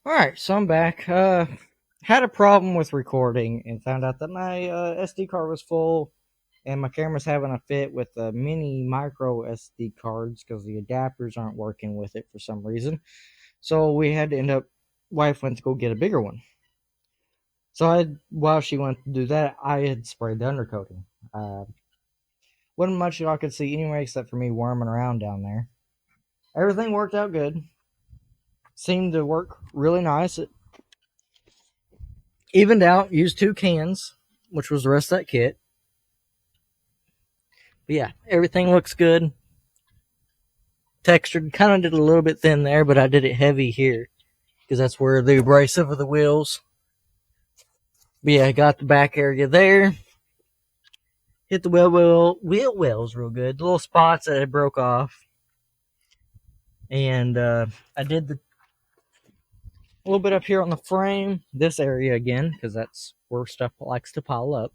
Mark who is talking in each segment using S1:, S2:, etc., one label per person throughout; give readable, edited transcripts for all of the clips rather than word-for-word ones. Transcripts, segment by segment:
S1: Alright, so I'm back. Had a problem with recording and found out that my SD card was full and my camera's having a fit with the mini micro SD cards because the adapters aren't working with it for some reason. So we had to wife went to go get a bigger one. So while she went to do that, I had sprayed the undercoating. Wasn't much I could see anyway except for me worming around down there. Everything worked out good. Seemed to work really nice. It evened out, used 2 cans, which was the rest of that kit. But yeah, everything looks good. Textured, kind of did a little bit thin there, but I did it heavy here because that's where the abrasive of the wheels. But yeah, I got the back area there. Hit the wheel wells real good. The little spots that I broke off. And I did a little bit up here on the frame. This area again, because that's where stuff likes to pile up.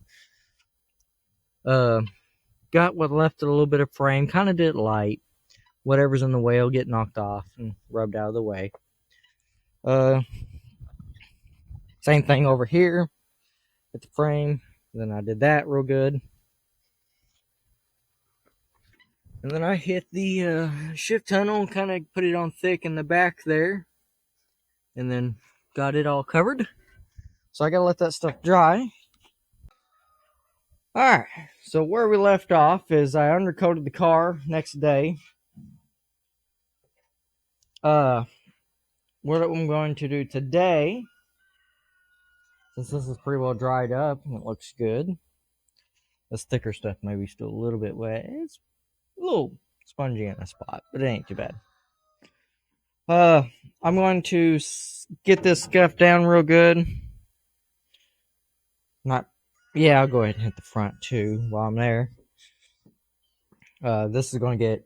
S1: Got what left of a little bit of frame. Kind of did it light. Whatever's in the way will get knocked off and rubbed out of the way. Same thing over here at the frame. Then I did that real good. And then I hit the shift tunnel and kind of put it on thick in the back there. And then got it all covered. So I gotta let that stuff dry. Alright, so where we left off is I undercoated the car next day. What I'm going to do today, since this is pretty well dried up and it looks good, this thicker stuff may be still a little bit wet. It's a little spongy in a spot, but it ain't too bad. I'm going to get this scuffed down real good. I'll go ahead and hit the front too while I'm there. This is going to get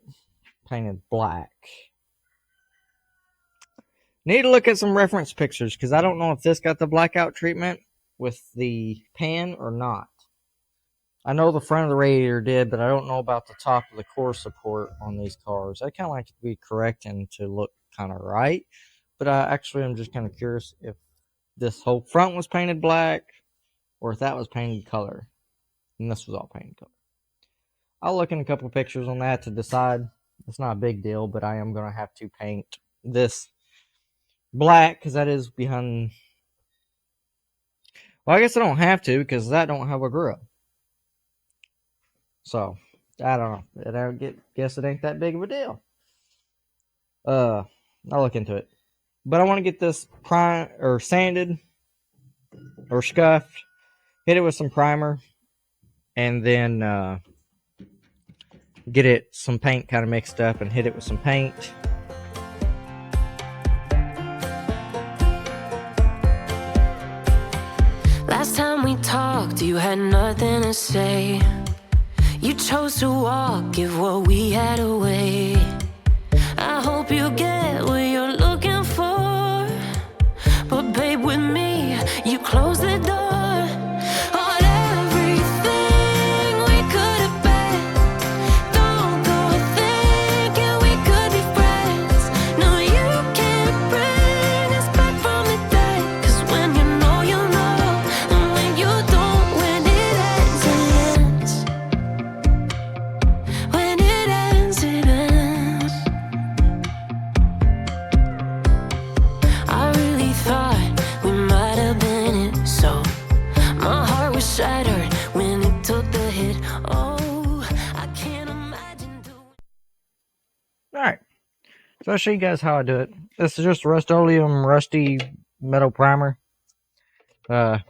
S1: painted black. Need to look at some reference pictures because I don't know if this got the blackout treatment with the pan or not. I know the front of the radiator did, but I don't know about the top of the core support on these cars. I kind of like to be correct and to look kind of right. But actually, I'm just kind of curious if this whole front was painted black or if that was painted color. And this was all painted color. I'll look in a couple of pictures on that to decide. It's not a big deal, but I am going to have to paint this black because that is behind. Well, I guess I don't have to because that don't have a grill. So, I don't know. Guess it ain't that big of a deal. I'll look into it. But I want to get this sanded or scuffed, hit it with some primer, and then get it some paint kind of mixed up and hit it with some paint.
S2: Last time we talked, you had nothing to say. You chose to walk, give what we had away. I hope you get what you're looking for, but babe, with me, you close the door.
S1: Alright, so I'll show you guys how I do it. This is just Rust-Oleum Rusty Metal Primer. I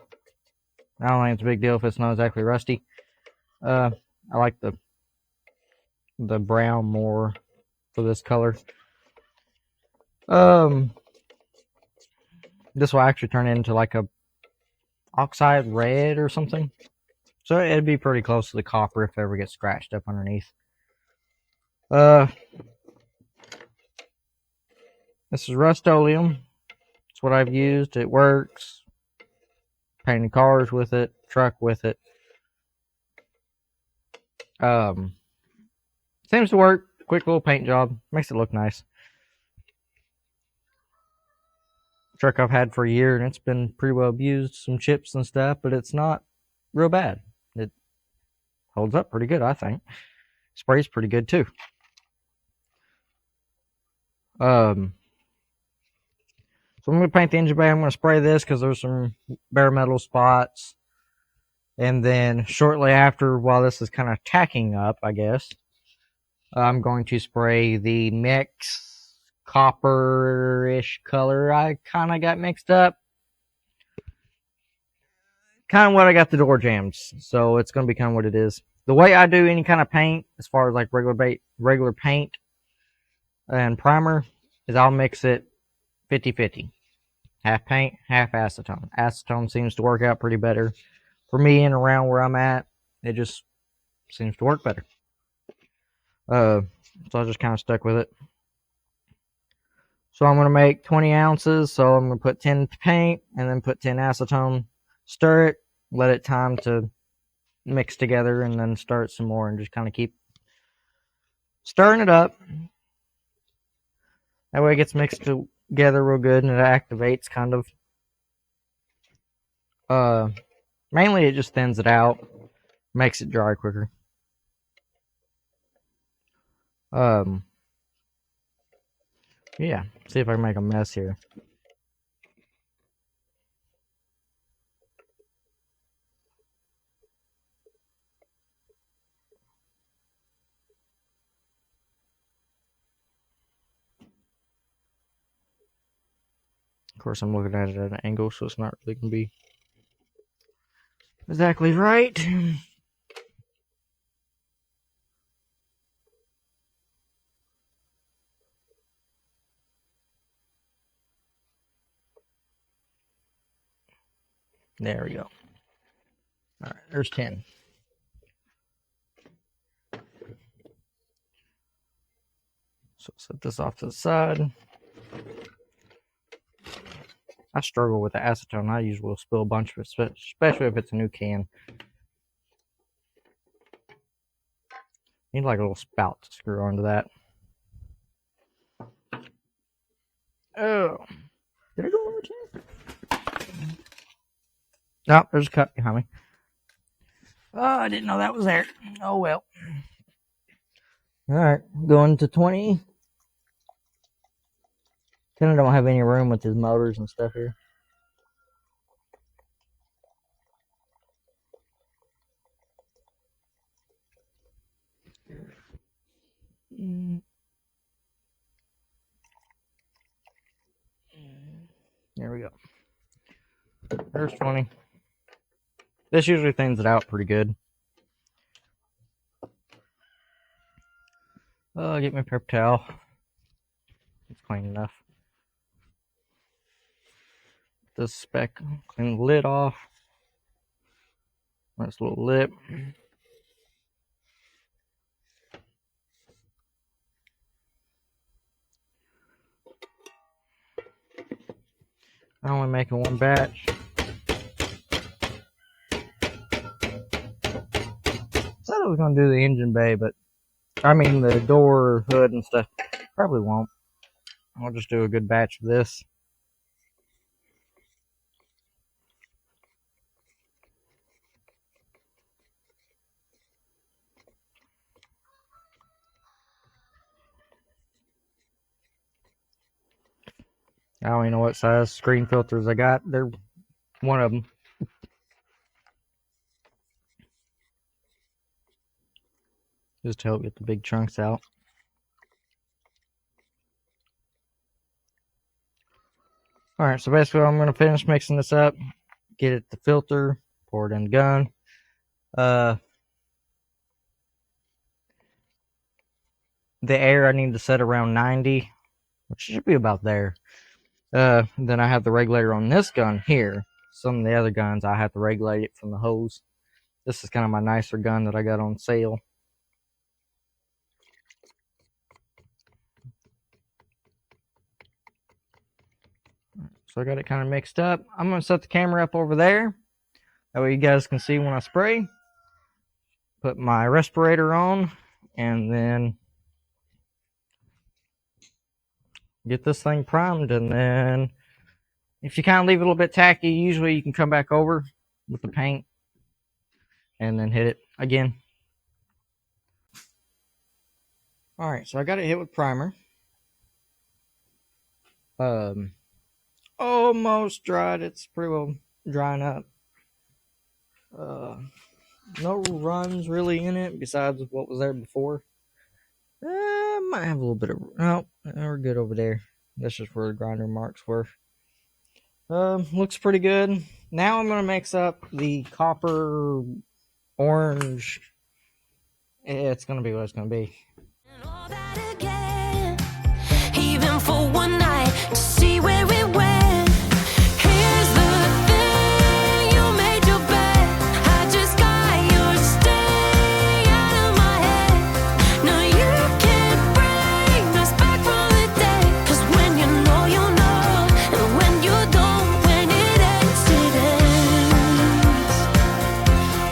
S1: don't think it's a big deal if it's not exactly rusty. I like the brown more for this color. This will actually turn into like a oxide red or something. So it'd be pretty close to the copper if it ever gets scratched up underneath. This is Rust-Oleum. It's what I've used. It works. Painted cars with it. Truck with it. Seems to work. Quick little paint job. Makes it look nice. Truck I've had for a year, and it's been pretty well abused, some chips and stuff, but it's not real bad. It holds up pretty good, I think. Sprays pretty good too. So I'm going to paint the engine bay. I'm going to spray this because there's some bare metal spots. And then shortly after, while this is kind of tacking up, I guess, I'm going to spray the mix copper-ish color I kind of got mixed up. Kind of what I got the door jams. So it's going to be kind of what it is. The way I do any kind of paint, as far as like regular paint and primer, is I'll mix it 50-50. Half paint, half acetone. Acetone seems to work out pretty better for me and around where I'm at. It just seems to work better. So I just kind of stuck with it. So I'm going to make 20 ounces. So I'm going to put 10 paint and then put 10 acetone. Stir it, let it time to mix together, and then stir it some more and just kind of keep stirring it up. That way it gets mixed together real good and it activates kind of. Mainly it just thins it out, makes it dry quicker. Yeah, see if I can make a mess here. Of course, I'm looking at it at an angle, so it's not really going to be exactly right. There we go. Alright, there's 10. So set this off to the side. I struggle with the acetone. I usually will spill a bunch of it, especially if it's a new can. Need like a little spout to screw onto that. Oh. Did I go over 10? No, there's a cut behind me. Oh, I didn't know that was there. Oh well. Alright, going to 20. Kind of don't have any room with his motors and stuff here. There we go. There's 20. This usually thins it out pretty good. Get my paper towel. It's clean enough. This speck, clean the lid off. Nice little lip. I'm only making one batch. Said I was gonna do the engine bay, but I mean the door, hood, and stuff. Probably won't. I'll just do a good batch of this. I don't even know what size screen filters I got. They're one of them. Just to help get the big chunks out. Alright, so basically I'm going to finish mixing this up. Get it to filter. Pour it in the gun. The air I need to set around 90. Which should be about there. Then I have the regulator on this gun here. Some of the other guns I have to regulate it from the hose. This is kind of my nicer gun that I got on sale. So I got it kind of mixed up. I'm going to set the camera up over there. That way you guys can see when I spray. Put my respirator on. And then get this thing primed. And then If you kind of leave it a little bit tacky, usually you can come back over with the paint and then hit it again. Alright, so I got it hit with primer. Almost dried. It's pretty well drying up. No runs really in it besides what was there before. Might have a little bit of... No, we're good over there. That's just where the grinder marks were. Looks pretty good. Now I'm going to mix up the copper orange. It's going to be what it's going to be.
S2: Even for one night to see where it went. Here's the thing, you made your bed. I just got your stay out of my head. No, you can't bring us back from the day. 'Cause when you know, and when you don't, when it ends, it ends.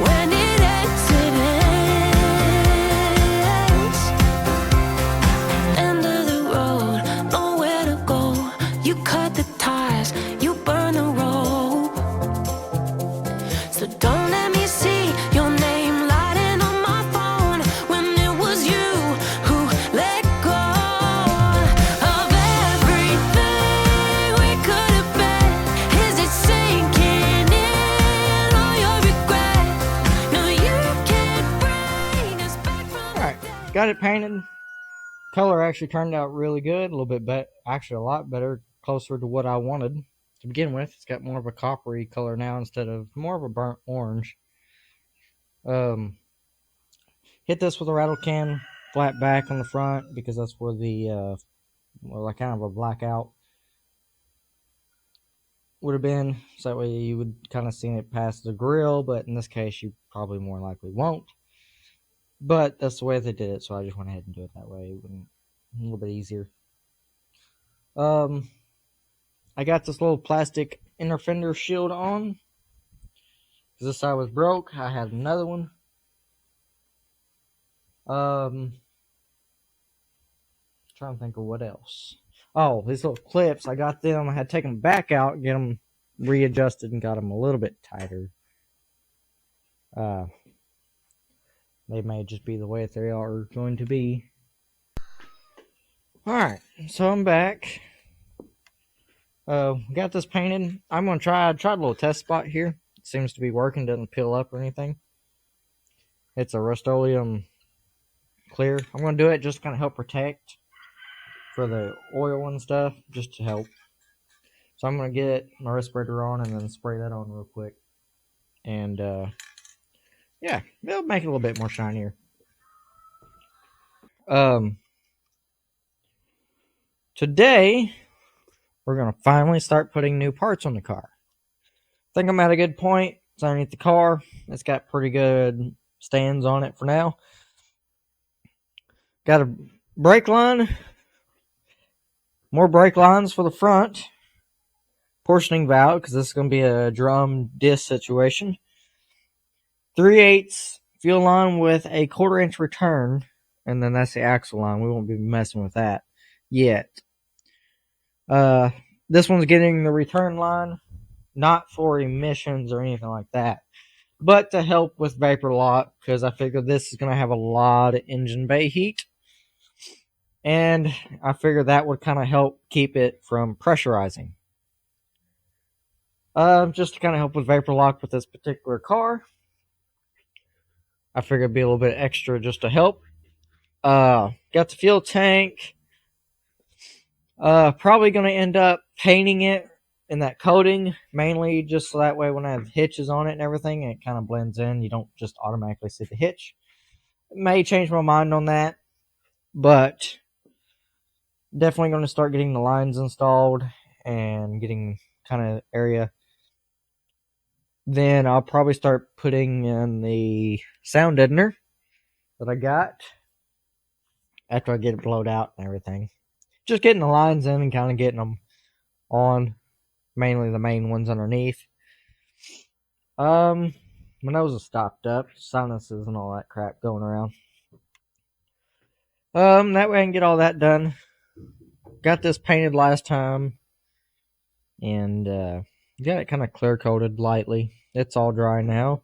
S2: When it ends, it ends. End of the road, nowhere to go. You cut the ties, you burn the rope. So don't let me see your name lighting on my phone when it was you who let go of everything we could have been. Is it sinking in all your regret? No, you can't bring us back from
S1: Alright, got it painted. Color actually turned out really good. A little bit better, actually a lot better, closer to what I wanted to begin with. It's got more of a coppery color now instead of more of a burnt orange. Hit this with a rattle can, flat back on the front, because that's where the like kind of a blackout would have been. So that way you would kind of see it past the grill, but in this case you probably more likely won't. But that's the way they did it, so I just went ahead and do it that way. It went a little bit easier. I got this little plastic inner fender shield on, because this side was broke. I had another one. Trying to think of what else. Oh, these little clips, I got them. I had taken them back out, get them readjusted, and got them a little bit tighter. They may just be the way that they are going to be. Alright, so I'm back. Got this painted. I'm going to try. I tried a little test spot here. It seems to be working. Doesn't peel up or anything. It's a Rust-Oleum clear. I'm going to do it just to kind of help protect for the oil and stuff. Just to help. So I'm going to get my respirator on and then spray that on real quick. And, yeah, it'll make it a little bit more shinier. Today, we're going to finally start putting new parts on the car. I think I'm at a good point. It's underneath the car. It's got pretty good stands on it for now. Got a brake line. More brake lines for the front. Portioning valve, because this is going to be a drum disc situation. 3/8 fuel line with a 1/4 inch return. And then that's the axle line. We won't be messing with that yet. This one's getting the return line, not for emissions or anything like that, but to help with vapor lock, because I figure this is going to have a lot of engine bay heat, and I figure that would kind of help keep it from pressurizing. Just to kind of help with vapor lock with this particular car. I figured it'd be a little bit extra just to help. Got the fuel tank. Probably going to end up painting it in that coating, mainly just so that way when I have hitches on it and everything, it kind of blends in. You don't just automatically see the hitch. May change my mind on that, but definitely going to start getting the lines installed and getting kind of area. Then I'll probably start putting in the sound deadener that I got after I get it blowed out and everything. Just getting the lines in and kind of getting them on, mainly the main ones underneath. My nose is stopped up, sinuses and all that crap going around. That way I can get all that done. Got this painted last time. And got it kind of clear coated lightly. It's all dry now.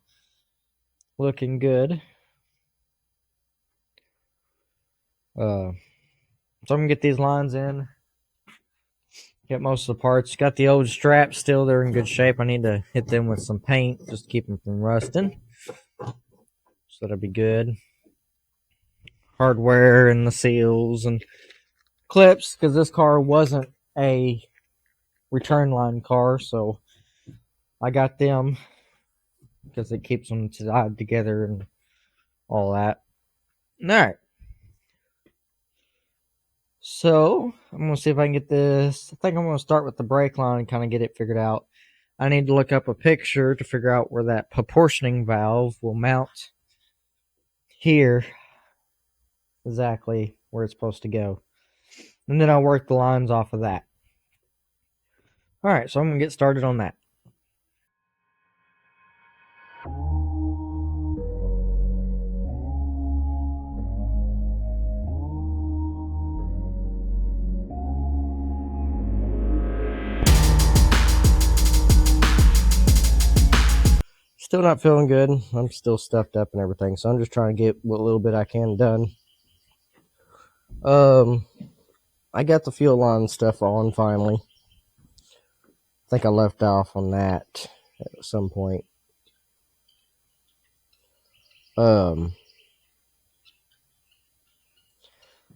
S1: Looking good. So I'm gonna get these lines in. Get most of the parts. Got the old straps still. They're in good shape. I need to hit them with some paint just to keep them from rusting. So that'll be good. Hardware and the seals and clips, because this car wasn't a return line car, so I got them because it keeps them tied together and all that. Alright. So, I'm going to see if I can get this. I think I'm going to start with the brake line and kind of get it figured out. I need to look up a picture to figure out where that proportioning valve will mount here. Exactly where it's supposed to go. And then I'll work the lines off of that. Alright, so I'm going to get started on that. Still not feeling good. I'm still stuffed up and everything, so I'm just trying to get what little bit I can done. I got the fuel line stuff on finally. I think I left off on that at some point. Got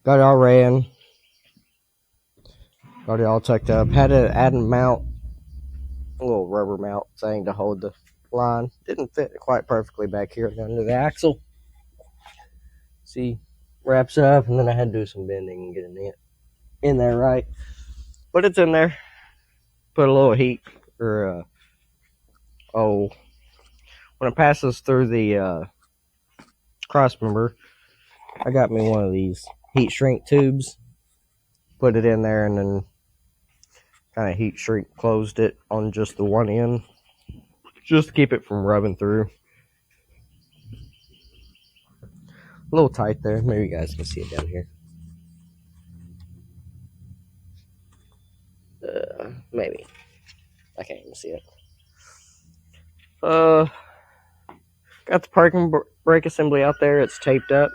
S1: it all ran. Got it all tucked up. Had to add a mount, a little rubber mount thing to hold the line. Didn't fit quite perfectly back here under the axle. See, wraps up, and then I had to do some bending and get it in there right. But it's in there. Put a little heat, or when it passes through the cross member, I got me one of these heat shrink tubes. Put it in there and then kind of heat shrink closed it on just the one end, just to keep it from rubbing through. A little tight there. Maybe you guys can see it down here. Maybe. I can't even see it. Got the parking brake assembly out there. It's taped up.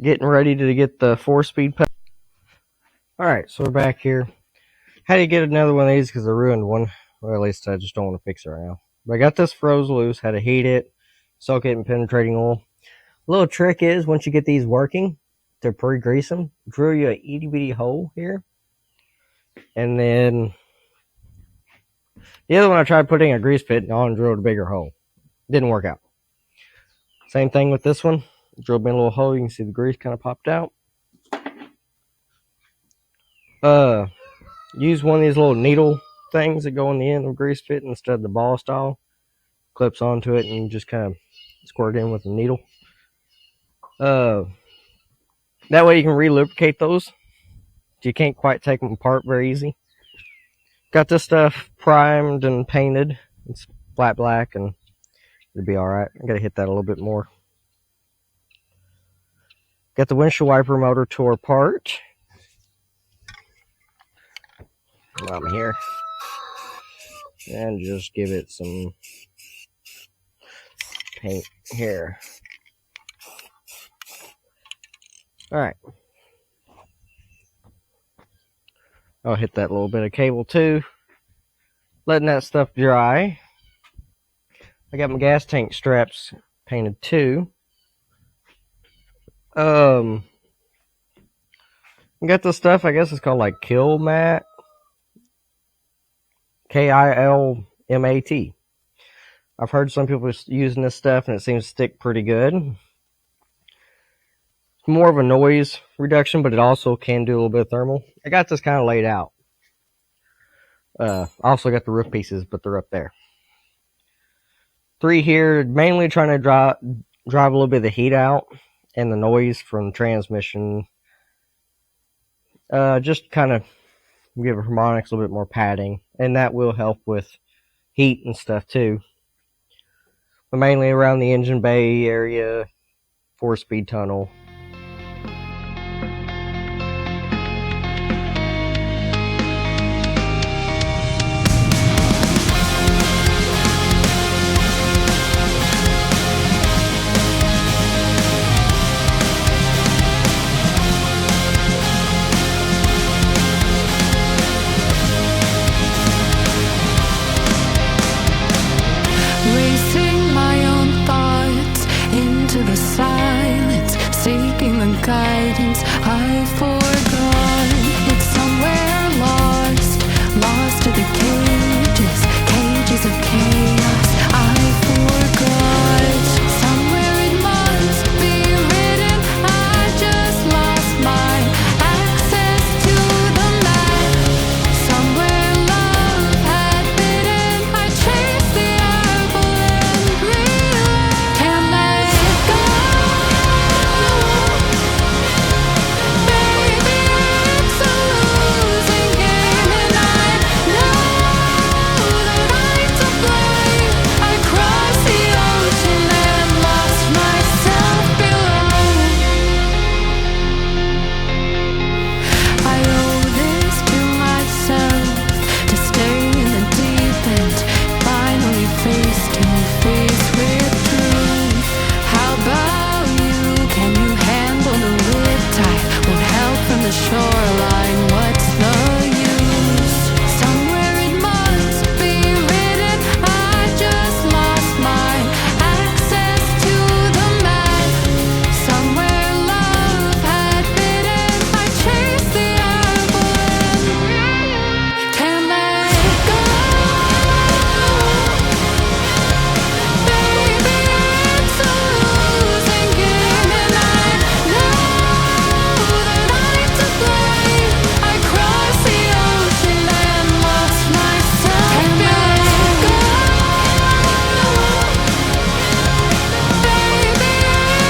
S1: Getting ready to get the 4-speed pedal. Alright, so we're back here. Had to get another one of these because I ruined one. Or at least I just don't want to fix it right now. But I got this froze loose. Had to heat it. Soak it in penetrating oil. Little trick is, once you get these working, to pre-grease them, drill you a itty bitty hole here. And then the other one I tried putting a grease pit on and drilled a bigger hole. Didn't work out. Same thing with this one. Drilled me a little hole. You can see the grease kind of popped out. Use one of these little needle things that go on the end of the grease pit instead of the ball style. Clips onto it and you just kind of squirt it in with a needle. That way you can re-lubricate those. You can't quite take them apart very easy. Got this stuff primed and painted. It's flat black and it'll be alright. I gotta hit that a little bit more. Got the windshield wiper motor tore apart. Come on here. And just give it some paint here. Alright. I'll hit that little bit of cable too. Letting that stuff dry. I got my gas tank straps painted too. I got this stuff, I guess it's called like Kill Mat. Kilmat. I've heard some people using this stuff and it seems to stick pretty good. It's more of a noise reduction, but it also can do a little bit of thermal. I got this kind of laid out. I also got the roof pieces, but they're up there. 3 here, mainly trying to drive a little bit of the heat out and the noise from the transmission. Just kind of give harmonics a little bit more padding, and that will help with heat and stuff too. But mainly around the engine bay area, 4-speed tunnel.
S2: guidance I forgot. It's somewhere lost, lost to the cages, cages of chaos I forgot. Somewhere it must be written, I just lost my access to the map. Somewhere love had bidden, I chased the apple and realized can't let it go. Baby, it's a losing game, and I know that I'm to blame. I crossed the ocean and lost myself below. I owe this to myself to stay in the deep end, finally face to face with truth. How about you? Can you handle the riptide? Won't help from the shoreline. What's the use? Somewhere it must be written, I just lost my access to the map. Somewhere love had bidden, I chased the apple and can't let it go. Baby, it's a losing game, and I know that I'm to blame. I crossed the ocean and lost myself. Can't let it go. Baby,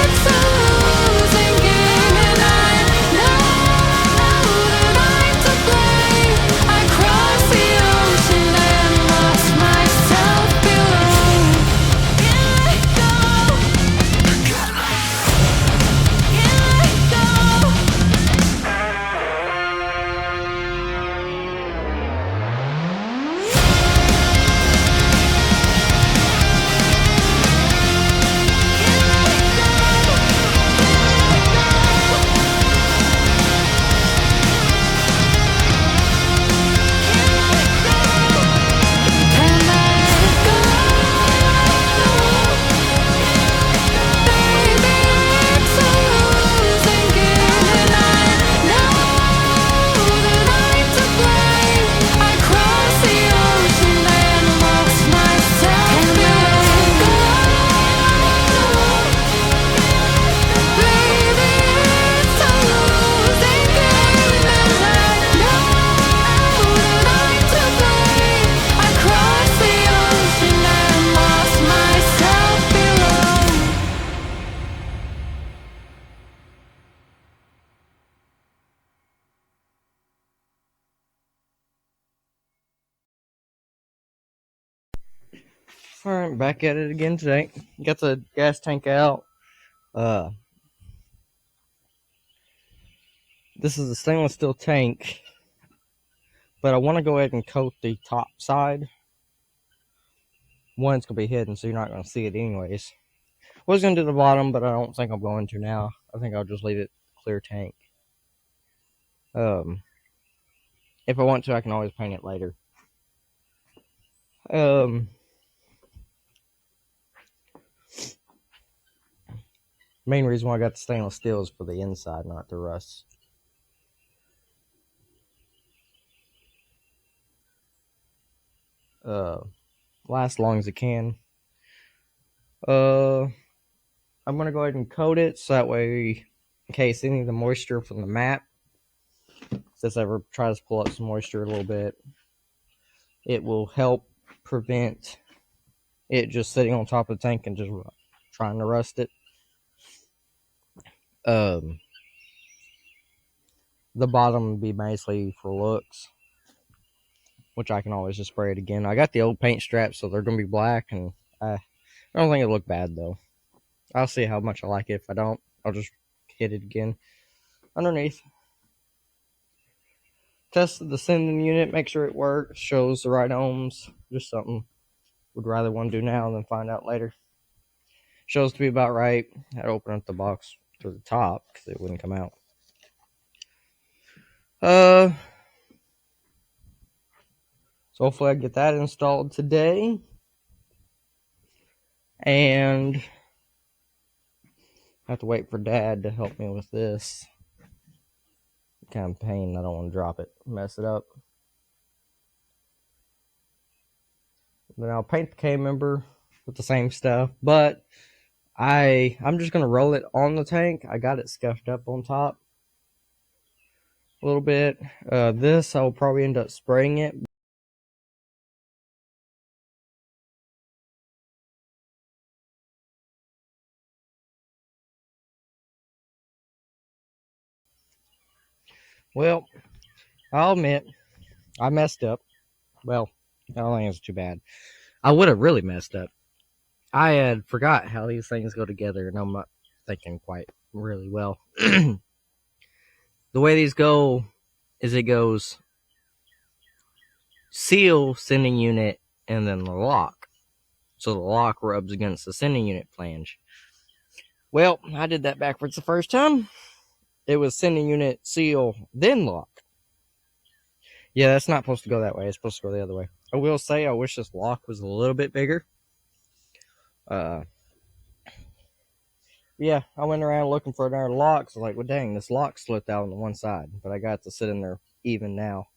S2: it's a losing game, and I know that I'm to blame. I crossed the ocean and lost myself below. Can't let go. Can't let go. Can't let it go. Baby, it's a losing game, and I know that I'm to blame. I crossed the ocean and lost myself. Can't let it go. Baby, it's a losing game, and I know that I'm to blame. I crossed the ocean and lost myself below.
S1: Alright, back at it again today. Got the gas tank out. This is a stainless steel tank, but I want to go ahead and coat the top side. One, it's going to be hidden, so you're not going to see it anyways. I was going to do the bottom, but I don't think I'm going to now. I think I'll just leave it clear tank. If I want to, I can always paint it later. Main reason why I got the stainless steel is for the inside, not the rust. Last long as it can. I'm gonna go ahead and coat it so that way, in case any of the moisture from the mat, if this ever tries to pull up some moisture a little bit, it will help prevent it just sitting on top of the tank and just trying to rust it. The bottom would be basically for looks, which I can always just spray it again. I got the old paint straps, so they're gonna be black, and I don't think it'll look bad though. I'll see how much I like it. If I don't, I'll just hit it again underneath. Tested the sending unit, make sure it works, shows the right ohms. Just something would rather want to do now than find out later. Shows to be about right. I'd open up the box to the top because it wouldn't come out. So hopefully I get that installed today. And I have to wait for Dad to help me with this. Kind of pain. I don't want to drop it, mess it up. Then I'll paint the K-member with the same stuff, but I'm just gonna roll it on the tank. I got it scuffed up on top a little bit. This I'll probably end up spraying it. Well, I'll admit I messed up. Well, I don't think it's too bad. I would have really messed up. I had forgot how these things go together, and I'm not thinking quite really well. The way these go is it goes seal, sending unit, and then the lock. So the lock rubs against the sending unit flange. Well, I did that backwards the first time. It was sending unit, seal, then lock. Yeah, that's not supposed to go that way. It's supposed to go the other way. I will say I wish this lock was a little bit bigger. Yeah, I went around looking for another lock. So I was like, well, dang, this lock slipped out on the one side. But I got to sit in there even now.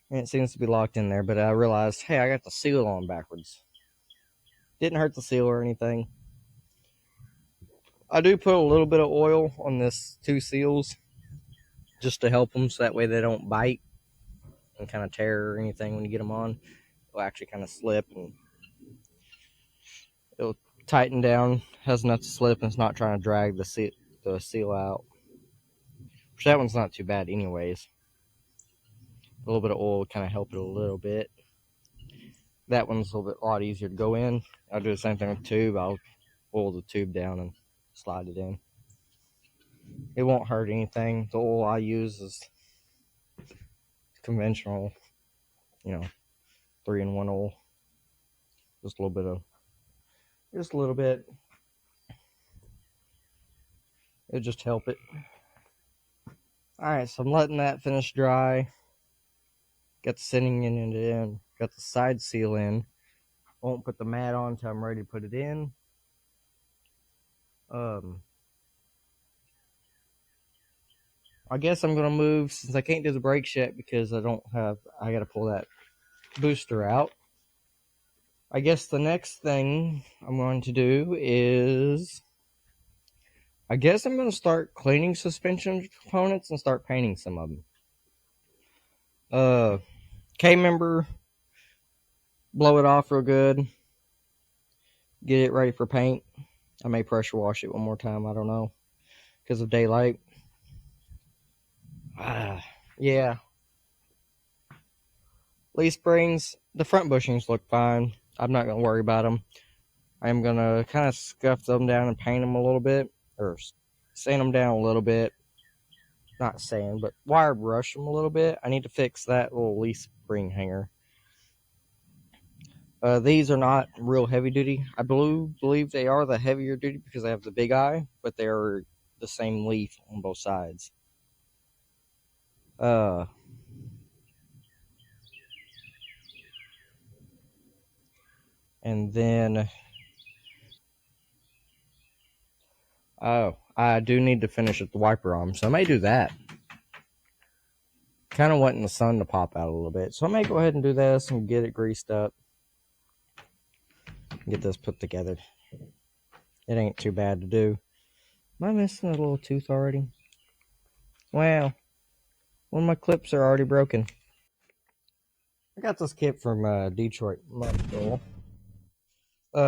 S1: And it seems to be locked in there. But I realized, hey, I got the seal on backwards. Didn't hurt the seal or anything. I do put a little bit of oil on this two seals just to help them so that way they don't bite and kind of tear or anything when you get them on. It'll actually kind of slip and it'll tighten down, has enough to slip, and it's not trying to drag the seal out. Which that one's not too bad anyways. A little bit of oil will kind of help it a little bit. That one's a lot easier to go in. I'll do the same thing with the tube. I'll oil the tube down and slide it in. It won't hurt anything. The oil I use is conventional, 3-in-1 oil. Just a little bit. It'll just help it. Alright, so I'm letting that finish dry. Got the sending unit in. Got the side seal in. Won't put the mat on until I'm ready to put it in. I guess I'm gonna move, since I can't do the brakes yet because I gotta pull that booster out. I guess the next thing I'm going to do is, I guess I'm going to start cleaning suspension components and start painting some of them. K-member, blow it off real good, get it ready for paint. I may pressure wash it one more time, I don't know, because of daylight. Yeah. Leaf springs, the front bushings look fine. I'm not going to worry about them. I'm going to kind of scuff them down and paint them a little bit, or sand them down a little bit. Not sand, but wire brush them a little bit. I need to fix that little leaf spring hanger. These are not real heavy duty. I believe they are the heavier duty because they have the big eye, but they are the same leaf on both sides. And then, I do need to finish with the wiper arm, so I may do that. Kind of wanting the sun to pop out a little bit, so I may go ahead and do this and get it greased up. Get this put together. It ain't too bad to do. Am I missing a little tooth already? Wow. One of my clips are already broken. I got this kit from Detroit month ago.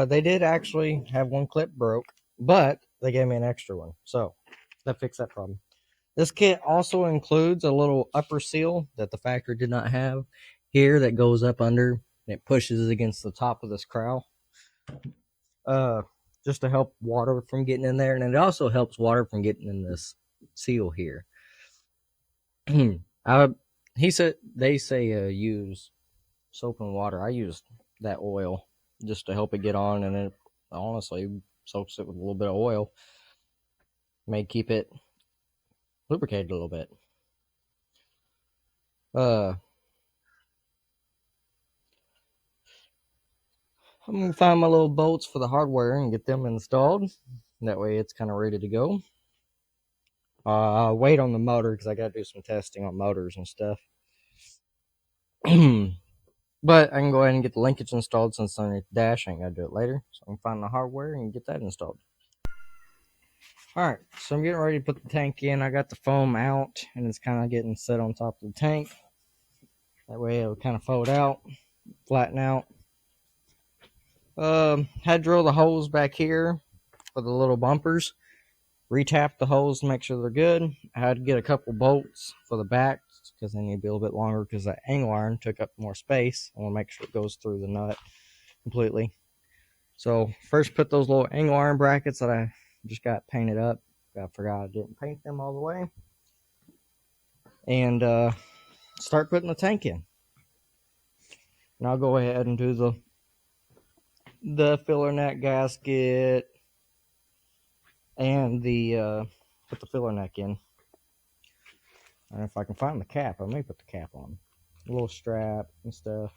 S1: They did actually have one clip broke, but they gave me an extra one, so that fixed that problem. This kit also includes a little upper seal that the factory did not have here that goes up under and it pushes against the top of this crowel. Just to help water from getting in there, and it also helps water from getting in this seal here. They say use soap and water. I used that oil just to help it get on, and it honestly soaks it with a little bit of oil. May keep it lubricated a little bit. I'm gonna find my little bolts for the hardware and get them installed. That way it's kind of ready to go. I'll wait on the motor because I got to do some testing on motors and stuff. But I can go ahead and get the linkage installed since on the dash. I ain't got to do it later. So I can find the hardware and get that installed. Alright, so I'm getting ready to put the tank in. I got the foam out and it's kind of getting set on top of the tank. That way it'll kind of fold out, flatten out. Had to drill the holes back here for the little bumpers. Retap the holes to make sure they're good. I had to get a couple bolts for the back because they need to be a little bit longer because that angle iron took up more space. I want to make sure it goes through the nut completely. So first put those little angle iron brackets that I just got painted up. I forgot I didn't paint them all the way. And start putting the tank in. And I'll go ahead and do the filler neck gasket and put the filler neck in. And if I can find the cap, I may put the cap on. A little strap and stuff.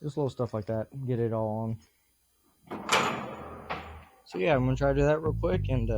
S1: Just little stuff like that. Get it all on. So yeah, I'm going to try to do that real quick and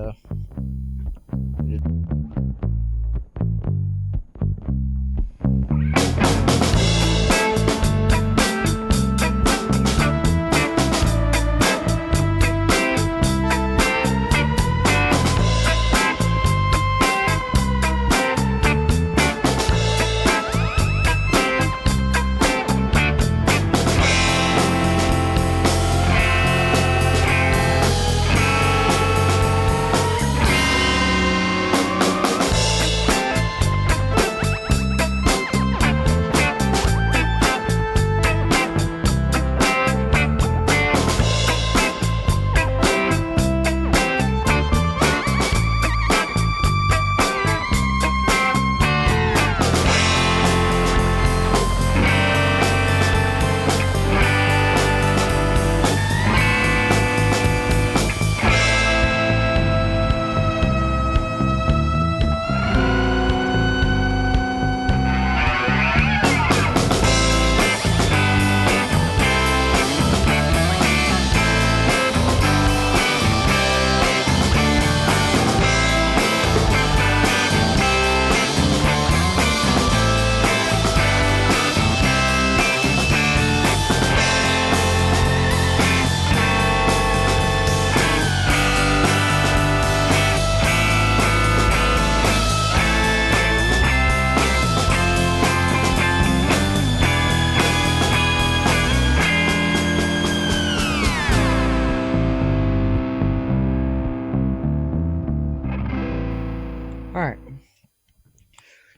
S1: alright.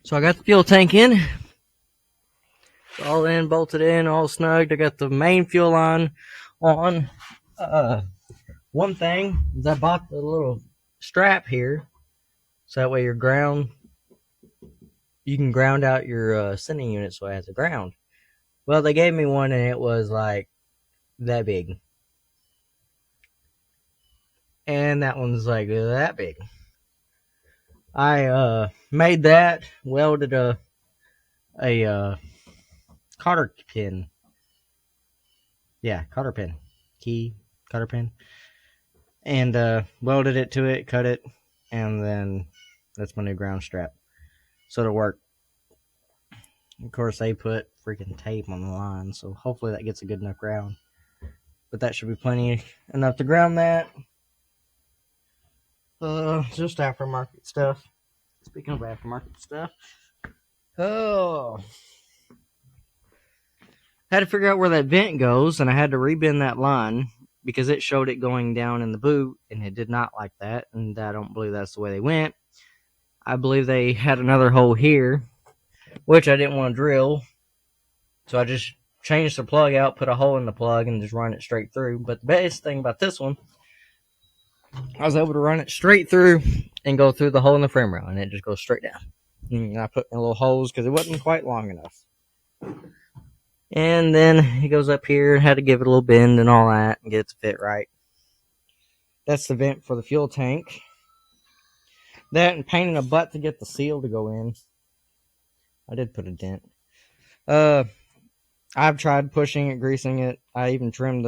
S1: So I got the fuel tank in. It's all in, bolted in, all snugged. I got the main fuel line on. One thing is I bought the little strap here. So that way you can ground out your sending unit so it has a ground. Well, they gave me one and it was like that big. And that one's like that big. I made that, welded a cotter pin. Yeah, cotter pin. Cotter pin. And welded it to it, cut it, and then that's my new ground strap. So it'll work. Of course, they put freaking tape on the line, so hopefully that gets a good enough ground. But that should be plenty enough to ground that. Just aftermarket stuff. Speaking of aftermarket stuff, had to figure out where that vent goes, and I had to rebend that line because it showed it going down in the boot, and it did not like that, and I don't believe that's the way they went. I believe they had another hole here, which I didn't want to drill, so I just changed the plug out, put a hole in the plug, and just run it straight through. But the best thing about this one, I was able to run it straight through and go through the hole in the frame rail, and it just goes straight down. And I put in little holes because it wasn't quite long enough. And then it goes up here, had to give it a little bend and all that and get it to fit right. That's the vent for the fuel tank. That and painting a butt to get the seal to go in. I did put a dent. I've tried pushing it, greasing it. I even trimmed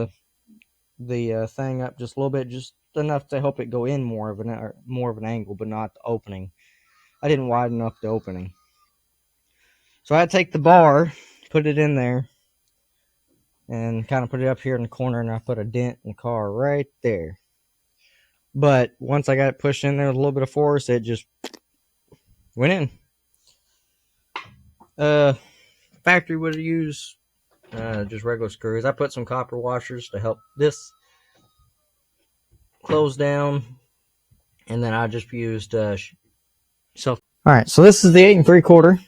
S1: the thing up just a little bit, just enough to help it go in more of an angle, but not the opening. I didn't widen up the opening. So I had to take the bar, put it in there, and kind of put it up here in the corner, and I put a dent in the car right there. But once I got it pushed in there with a little bit of force, it just went in. Factory would use just regular screws. I put some copper washers to help this close down, and then I just used self. All right, so this is the 8 3/4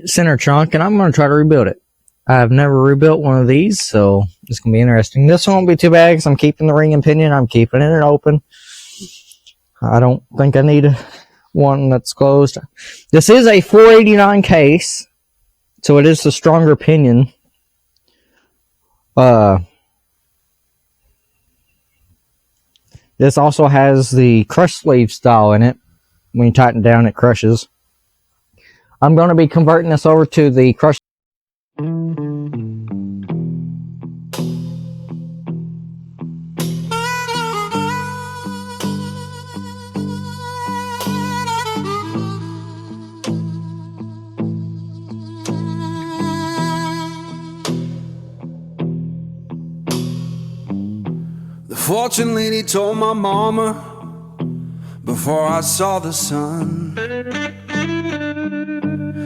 S1: center chunk, and I'm going to try to rebuild it. I've never rebuilt one of these, so it's going to be interesting. This one won't be too bad because I'm keeping the ring and pinion. I'm keeping it open. I don't think I need one that's closed. This is a 489 case, so it is the stronger pinion. This also has the crush sleeve style in it. When you tighten it down, it crushes. I'm going to be converting this over to the crush.
S3: The fortune lady told my mama before I saw the sun,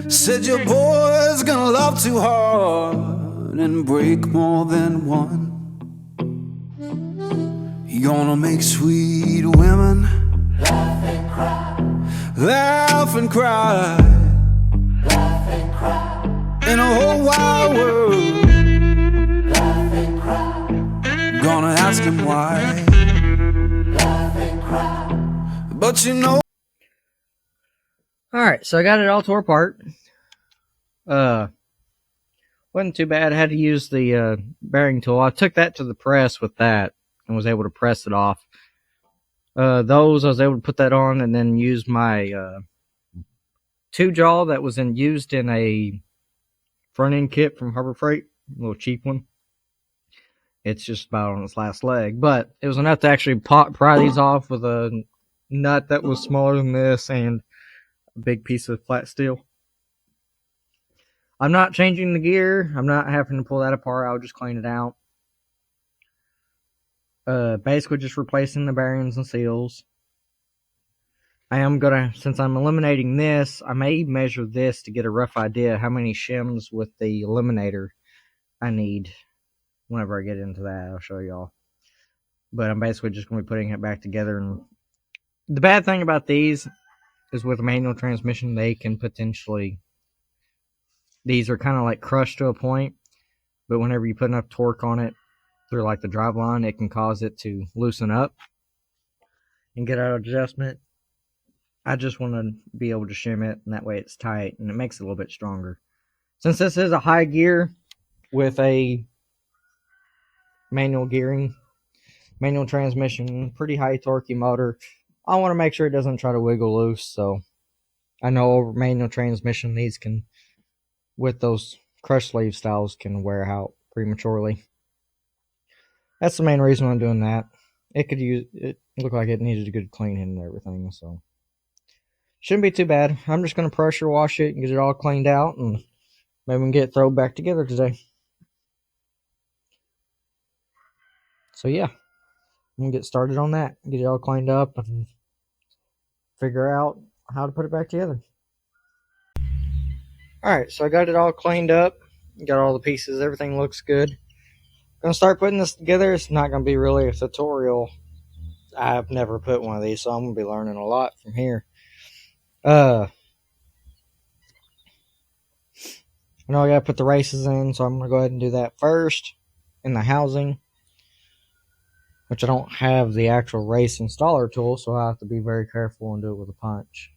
S3: said your boy's gonna love too hard and break more than one. He gonna make sweet women laugh and cry, laugh and cry, laugh and cry, in a whole wide world. Laugh and cry, gonna ask him why. Laugh and cry, but you know.
S1: Alright, so I got it all tore apart. Wasn't too bad. I had to use the bearing tool. I took that to the press with that and was able to press it off. Those, I was able to put that on and then use my 2-jaw that was used in a front end kit from Harbor Freight, a little cheap one. It's just about on its last leg, but it was enough to actually pry these off with a nut that was smaller than this and a big piece of flat steel. I'm not changing the gear. I'm not having to pull that apart. I'll just clean it out. Basically just replacing the bearings and seals. I am gonna, since I'm eliminating this, I may measure this to get a rough idea how many shims with the eliminator I need. Whenever I get into that, I'll show y'all. But I'm basically just going to be putting it back together. And the bad thing about these is with a manual transmission, they can potentially, these are kind of like crushed to a point, but whenever you put enough torque on it through like the drive line, it can cause it to loosen up and get out of adjustment. I just want to be able to shim it, and that way it's tight and it makes it a little bit stronger. Since this is a high gear with a manual gearing, manual transmission, pretty high torquey motor, I want to make sure it doesn't try to wiggle loose. So I know manual transmission, these can, with those crush sleeve styles, can wear out prematurely. That's the main reason I'm doing that. It looked like it needed a good cleaning and everything, so shouldn't be too bad. I'm just going to pressure wash it and get it all cleaned out, and maybe we can get it thrown back together today. So yeah, I'm going to get started on that, get it all cleaned up, and figure out how to put it back together. Alright, so I got it all cleaned up, got all the pieces, everything looks good. Going to start putting this together. It's not going to be really a tutorial. I've never put one of these, so I'm going to be learning a lot from here. I know I got to put the races in, so I'm going to go ahead and do that first in the housing, which I don't have the actual race installer tool, so I have to be very careful and do it with a punch.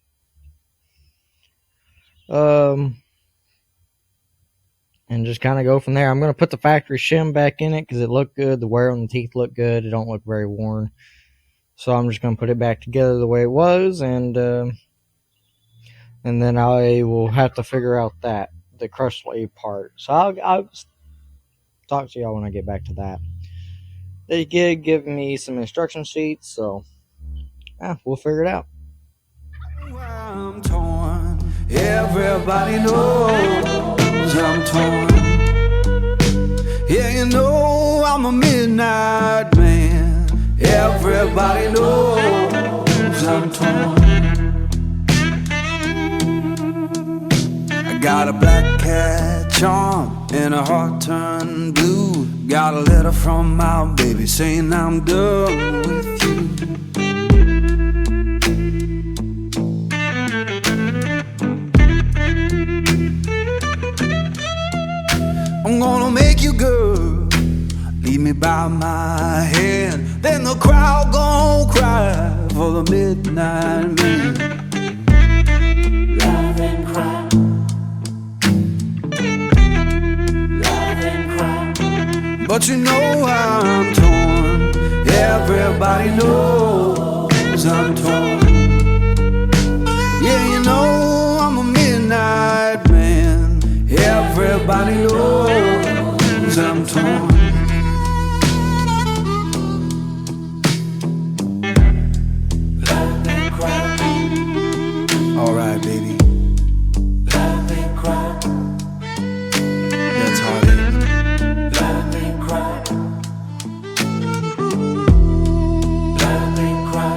S1: And just kind of go from there. I'm going to put the factory shim back in it because it looked good. The wear on the teeth looked good. It don't look very worn. So I'm just going to put it back together the way it was, and then I will have to figure out the crush sleeve part. So I'll talk to y'all when I get back to that. They did give me some instruction sheets, so we'll figure it out.
S3: I'm torn. Everybody knows I'm torn. Yeah, you know I'm a midnight man. Everybody knows I'm torn. I got a black cat charm and a heart turned blue. Got a letter from my baby saying I'm done with you. I'm gonna make you good, lead me by my hand. Then the crowd gon' cry for the midnight man. Love and cry, love and cry. But you know I'm torn. Everybody knows I'm torn. Yeah, you know I'm a midnight man. Everybody knows I'm torn. Love and cry. Alright, baby. Love and cry. That's how it is. Love and cry. Love and cry.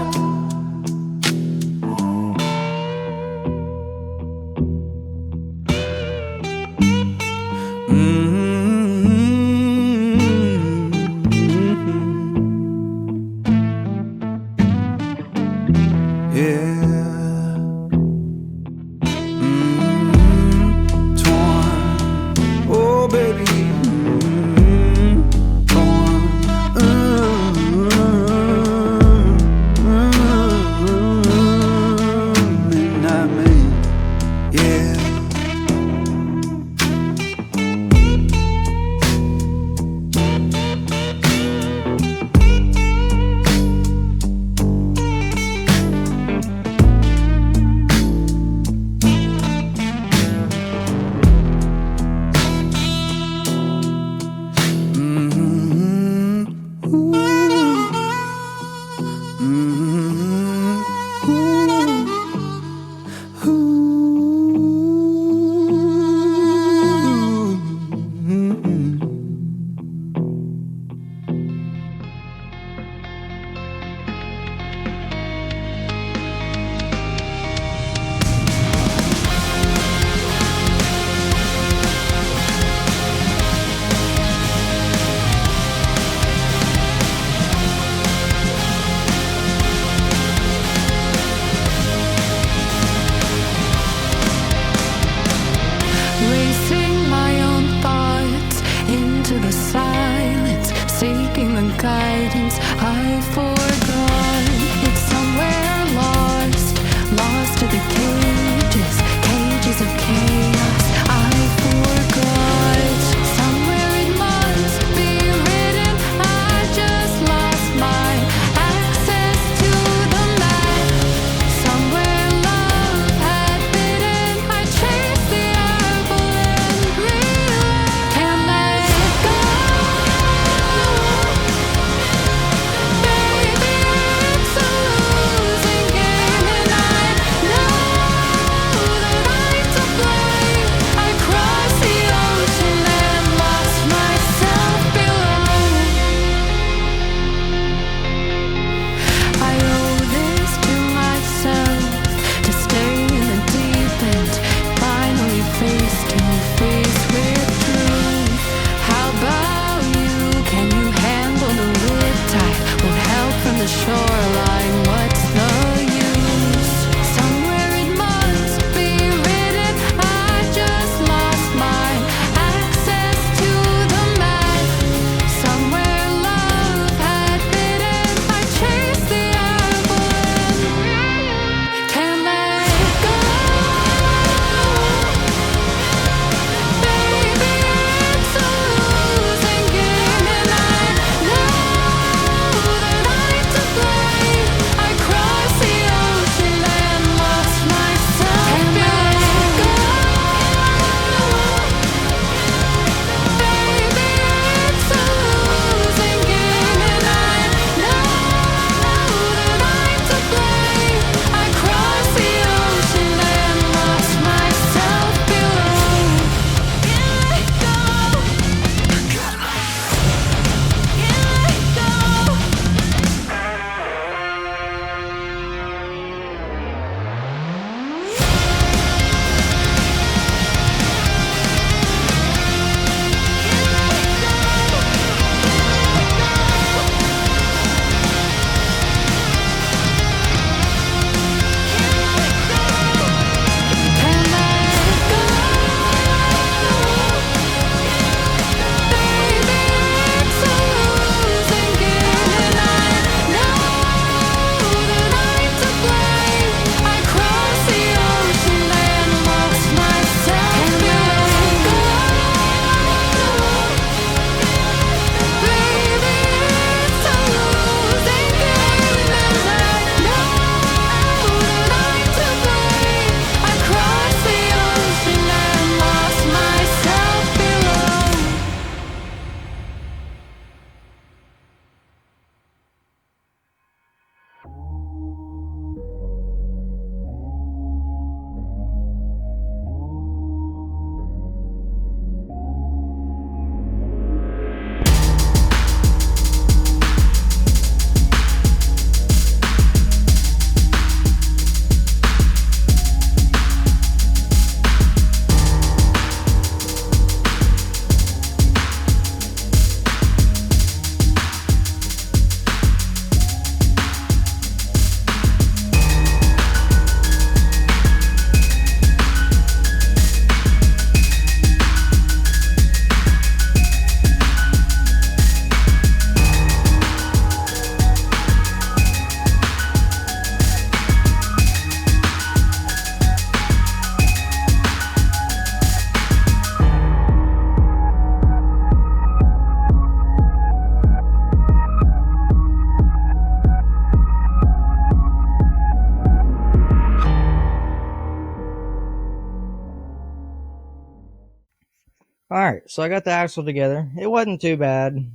S1: Alright, so I got the axle together. It wasn't too bad.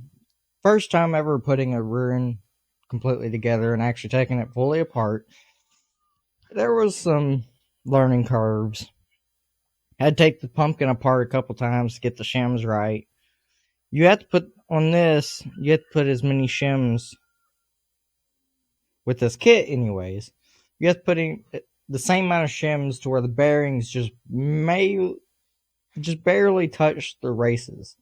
S1: First time ever putting a rear end completely together and actually taking it fully apart. There was some learning curves. Had to take the pumpkin apart a couple times to get the shims right. You have to put on this, you have to put as many shims with this kit anyways. You have to put in the same amount of shims to where the bearings just barely touch the races.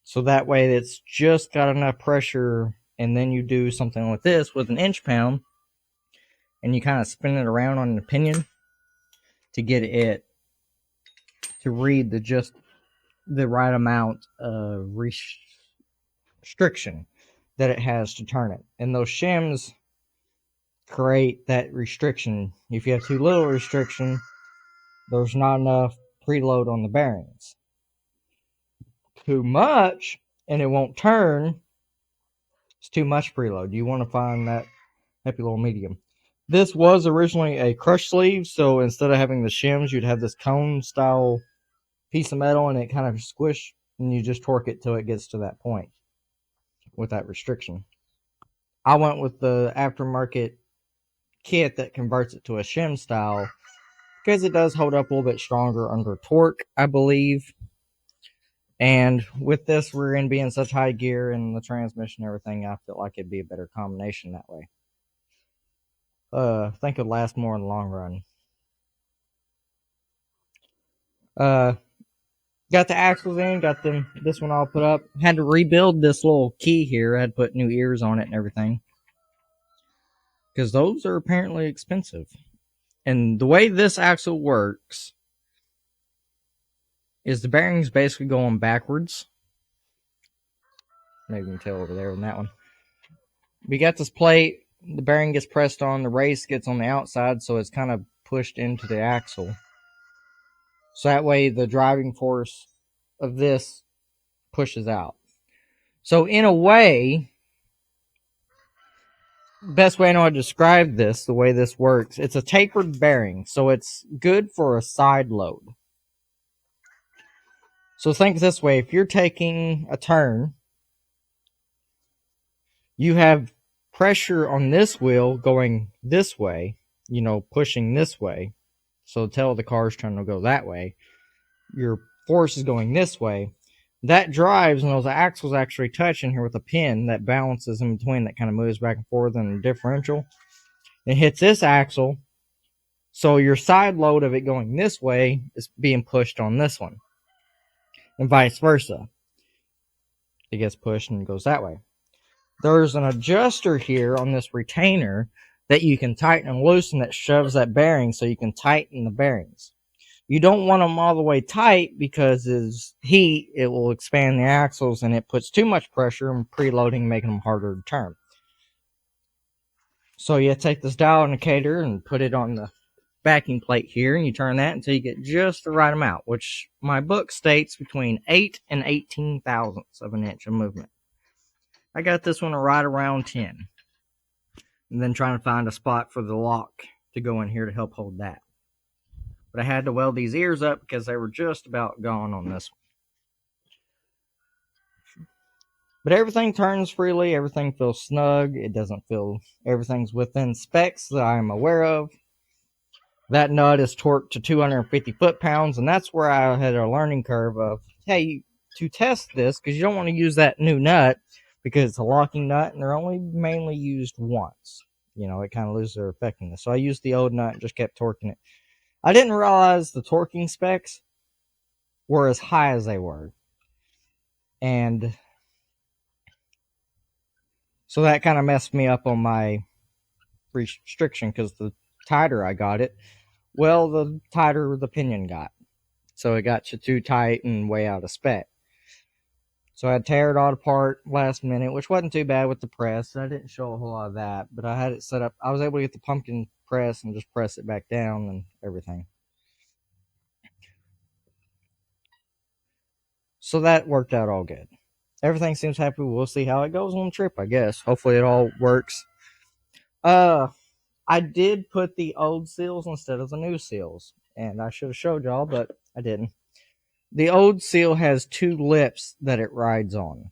S1: So that way it's just got enough pressure, and then you do something like this with an inch pound and you kind of spin it around on the pinion to get it to read the right amount of restriction that it has to turn it. And those shims create that restriction. If you have too little restriction, there's not enough preload on the bearings. Too much, and it won't turn. It's too much preload. You want to find that happy little medium. This was originally a crush sleeve, so instead of having the shims, you'd have this cone style piece of metal, and it kind of squish, and you just torque it till it gets to that point with that restriction. I went with the aftermarket kit that converts it to a shim style because it does hold up a little bit stronger under torque, I believe. And with this rear end being such high gear and the transmission and everything, I feel like it'd be a better combination that way. I think it'd last more in the long run. Got the axles in, got this one all put up. Had to rebuild this little key here. I had to put new ears on it and everything, because those are apparently expensive. And the way this axle works is the bearing's basically going backwards. Maybe you can tell over there on that one. We got this plate. The bearing gets pressed on. The race gets on the outside, so it's kind of pushed into the axle. So that way the driving force of this pushes out. So in a way, best way I know how to describe this, the way this works, it's a tapered bearing. So it's good for a side load. So think this way, if you're taking a turn, you have pressure on this wheel going this way, pushing this way. So tell the car's trying to go that way. Your force is going this way. That drives, and those axles actually touch in here with a pin that balances in between, that kind of moves back and forth in a differential. It hits this axle, so your side load of it going this way is being pushed on this one. And vice versa. It gets pushed and goes that way. There's an adjuster here on this retainer that you can tighten and loosen that shoves that bearing, so you can tighten the bearings. You don't want them all the way tight because as heat, it will expand the axles and it puts too much pressure and preloading, making them harder to turn. So you take this dial indicator and put it on the backing plate here, and you turn that until you get just the right amount, which my book states between 8 and 18 thousandths of an inch of movement. I got this one right around 10. And then trying to find a spot for the lock to go in here to help hold that. But I had to weld these ears up because they were just about gone on this one. But everything turns freely. Everything feels snug. It doesn't feel... Everything's within specs that I am aware of. That nut is torqued to 250 foot-pounds, and that's where I had a learning curve of, hey, to test this, because you don't want to use that new nut, because it's a locking nut, and they're only mainly used once. It kind of loses their effectiveness. So I used the old nut and just kept torquing it. I didn't realize the torquing specs were as high as they were. And so that kind of messed me up on my restriction, because the tighter I got it, well, the tighter the pinion got. So it got you too tight and way out of spec. So I tear it all apart last minute, which wasn't too bad with the press. I didn't show a whole lot of that, but I had it set up. I was able to get the pumpkin press and just press it back down and everything. So that worked out all good. Everything seems happy. We'll see how it goes on the trip, I guess. Hopefully it all works. I did put the old seals instead of the new seals, and I should have showed y'all, but I didn't. The old seal has 2 lips that it rides on.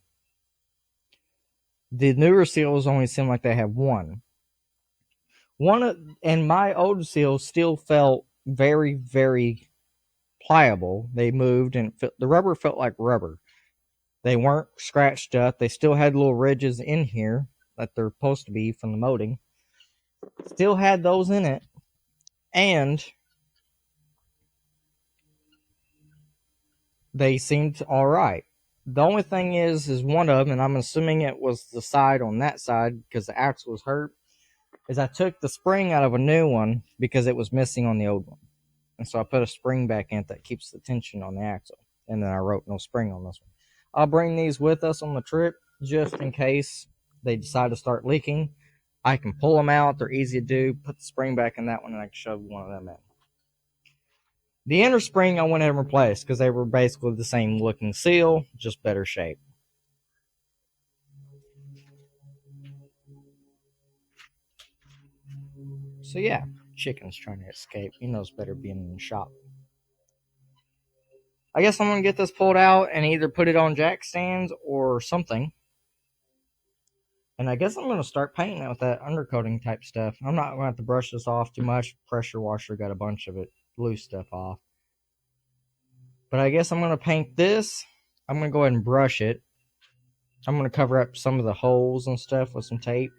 S1: The newer seals only seem like they have 1. And my old seals still felt very, very pliable. They moved, and the rubber felt like rubber. They weren't scratched up. They still had little ridges in here that they're supposed to be from the molding. Still had those in it. And they seemed all right. The only thing is one of them, and I'm assuming it was the side on that side because the axle was hurt, is I took the spring out of a new one because it was missing on the old one. And so I put a spring back in it that keeps the tension on the axle. And then I wrote no spring on this one. I'll bring these with us on the trip just in case they decide to start leaking. I can pull them out. They're easy to do. Put the spring back in that one, and I can shove one of them in. The inner spring I went ahead and replaced because they were basically the same looking seal, just better shape. So yeah, chicken's trying to escape. He knows better being in the shop. I guess I'm going to get this pulled out and either put it on jack stands or something. And I guess I'm going to start painting it with that undercoating type stuff. I'm not going to have to brush this off too much. Pressure washer got a bunch of it, loose stuff off. But I guess I'm going to paint this. I'm going to go ahead and brush it. I'm going to cover up some of the holes and stuff with some tape.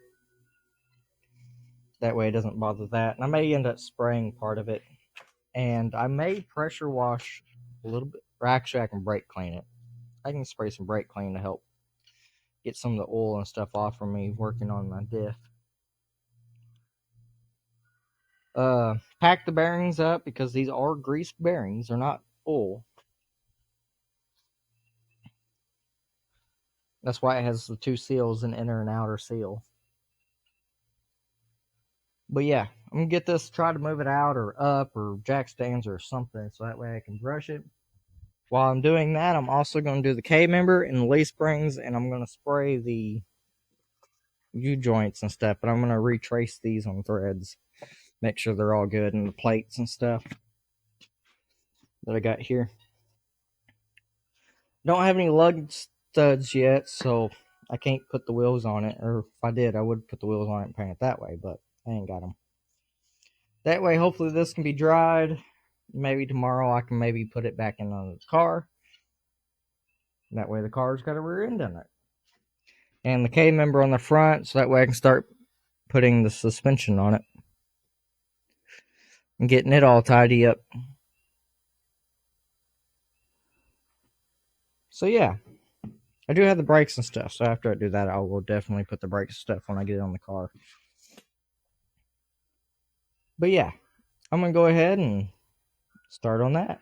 S1: That way it doesn't bother that. And I may end up spraying part of it. And I may pressure wash a little bit. Or actually, I can brake clean it. I can spray some brake clean to help get some of the oil and stuff off from me working on my diff. Pack the bearings up because these are greased bearings. They're not oil. That's why it has the 2 seals, an inner and outer seal. But yeah, I'm going to get this, try to move it out or up or jack stands or something so that way I can brush it. While I'm doing that, I'm also going to do the K-member and the leaf springs, and I'm going to spray the U-joints and stuff, but I'm going to retrace these on threads. Make sure they're all good, and the plates and stuff that I got here. Don't have any lug studs yet, so I can't put the wheels on it, or if I did, I would put the wheels on it and paint it that way, but I ain't got them. That way, hopefully this can be dried. Maybe tomorrow I can maybe put it back in the car. That way the car's got a rear end in it. And the K-member on the front, so that way I can start putting the suspension on it. And getting it all tidy up. So yeah. I do have the brakes and stuff, so after I do that, I will definitely put the brakes and stuff when I get it on the car. But yeah, I'm going to go ahead and start on that.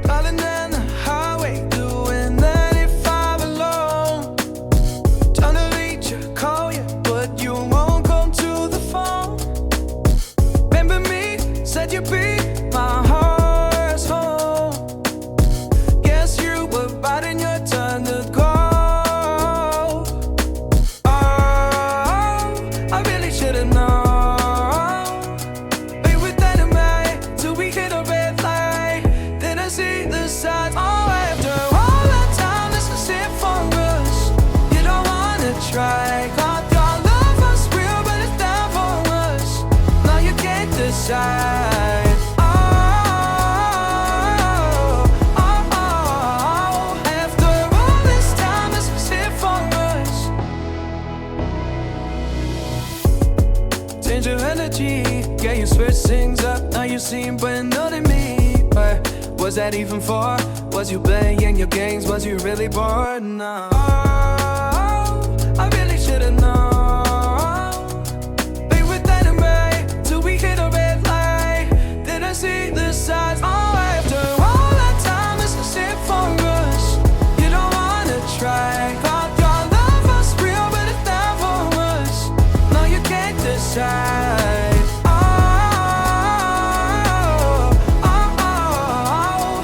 S3: Driving down the highway, doing 95 alone. Trying to reach you, call you, but you won't come to the phone. Remember me, said you'd be my heart's home. Guess you were riding your turn to go. I really should've known. We were dynamite till we hit a red light. Then I see the signs. Oh, after all that time, this is it for us. You don't wanna try. Cause your love was real, but it's down for us. Now you can't decide. After all this time, this is it for us. Change your energy, yeah, you switch things up. Now you seem brand new to me. But was that even for? Was you playing your games? Was you really bored? No. I really should've known. They were dynamite till we hit a red light. Then I see the signs. Oh, after all that time, this is it for us. You don't wanna try. Cause your love was real, but it's down for us. No, you can't decide.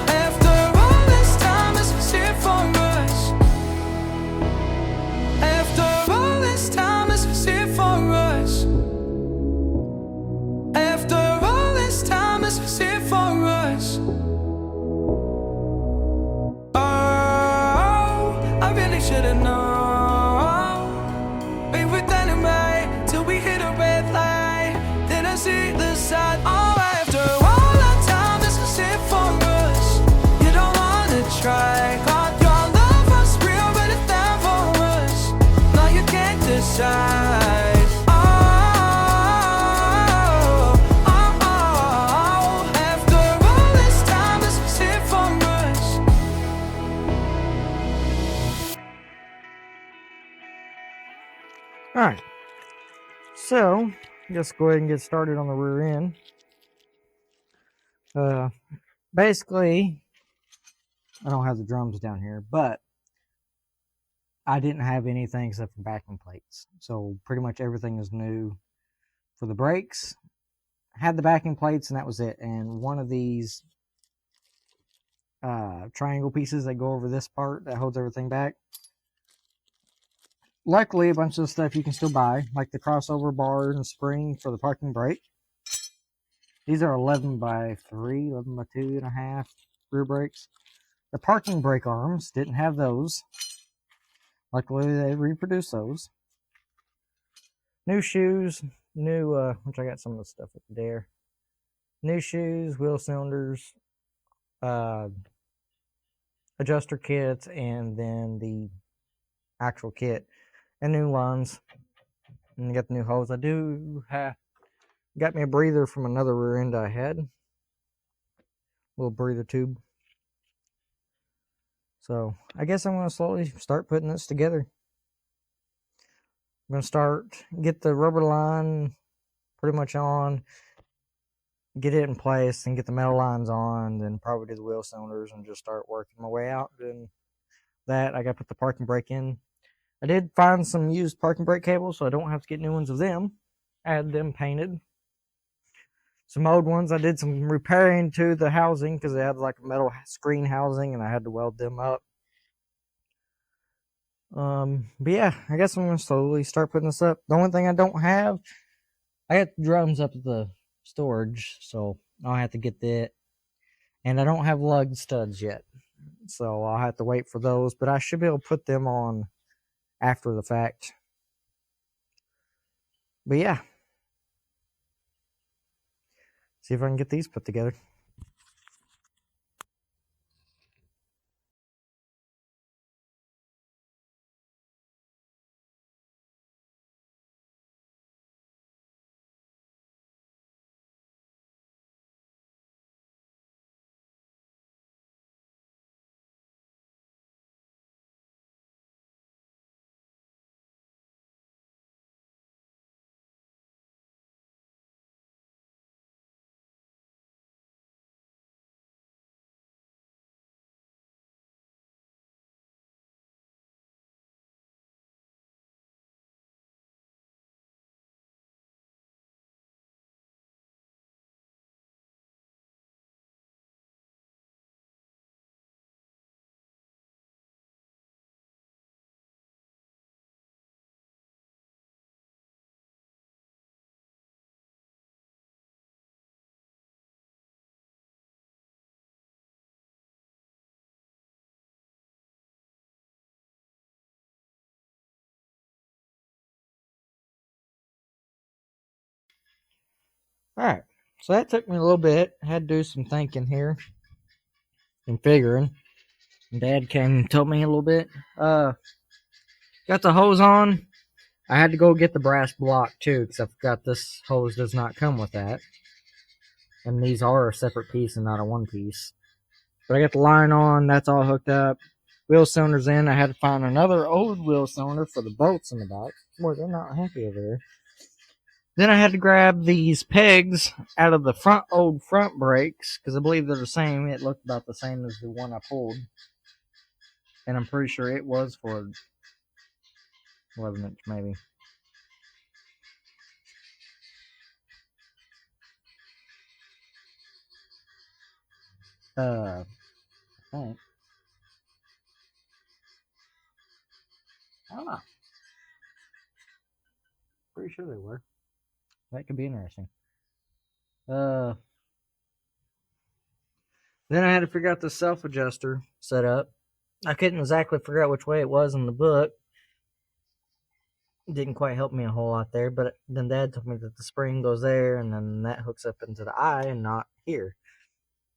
S3: After all this time, this is it for us.
S1: So, let's go ahead and get started on the rear end. Basically, I don't have the drums down here, but I didn't have anything except for backing plates. So pretty much everything is new. For the brakes, I had the backing plates and that was it. And one of these triangle pieces that go over this part that holds everything back. Luckily, a bunch of the stuff you can still buy, like the crossover bar and spring for the parking brake. These are 11 by 3, 11 by 2.5 rear brakes. The parking brake arms didn't have those. Luckily, they reproduced those. New shoes, which I got some of the stuff up there. New shoes, wheel cylinders, adjuster kits, and then the actual kit, and new lines. And got the new hose. I do have got me a breather from another rear end I had, little breather tube. So I guess I'm going to slowly start putting this together. I'm going to get the rubber line pretty much on, get it in place, and get the metal lines on, then probably do the wheel cylinders and just start working my way out. Doing that, I got to put the parking brake in. I did find some used parking brake cables, so I don't have to get new ones of them. I had them painted. Some old ones, I did some repairing to the housing because they had like a metal screen housing and I had to weld them up. But yeah, I guess I'm going to slowly start putting this up. The only thing I don't have, I got the drums up at the storage, so I'll have to get that. And I don't have lug studs yet, so I'll have to wait for those, but I should be able to put them on after the fact. But yeah, see if I can get these put together. Alright, so that took me a little bit. I had to do some thinking here and figuring. Dad came and told me a little bit. Got the hose on. I had to go get the brass block too, because I forgot this hose does not come with that. And these are a separate piece and not a one piece. But I got the line on, that's all hooked up. Wheel cylinders in. I had to find another old wheel cylinder for the bolts in the back. Boy, they're not happy over there. Then I had to grab these pegs out of the old front brakes, because I believe they're the same. It looked about the same as the one I pulled. And I'm pretty sure it was for 11 inch maybe. I think. I don't know. Pretty sure they were. That could be interesting. Then I had to figure out the self-adjuster setup. I couldn't exactly figure out which way it was in the book. It didn't quite help me a whole lot there, but then Dad told me that the spring goes there and then that hooks up into the eye and not here.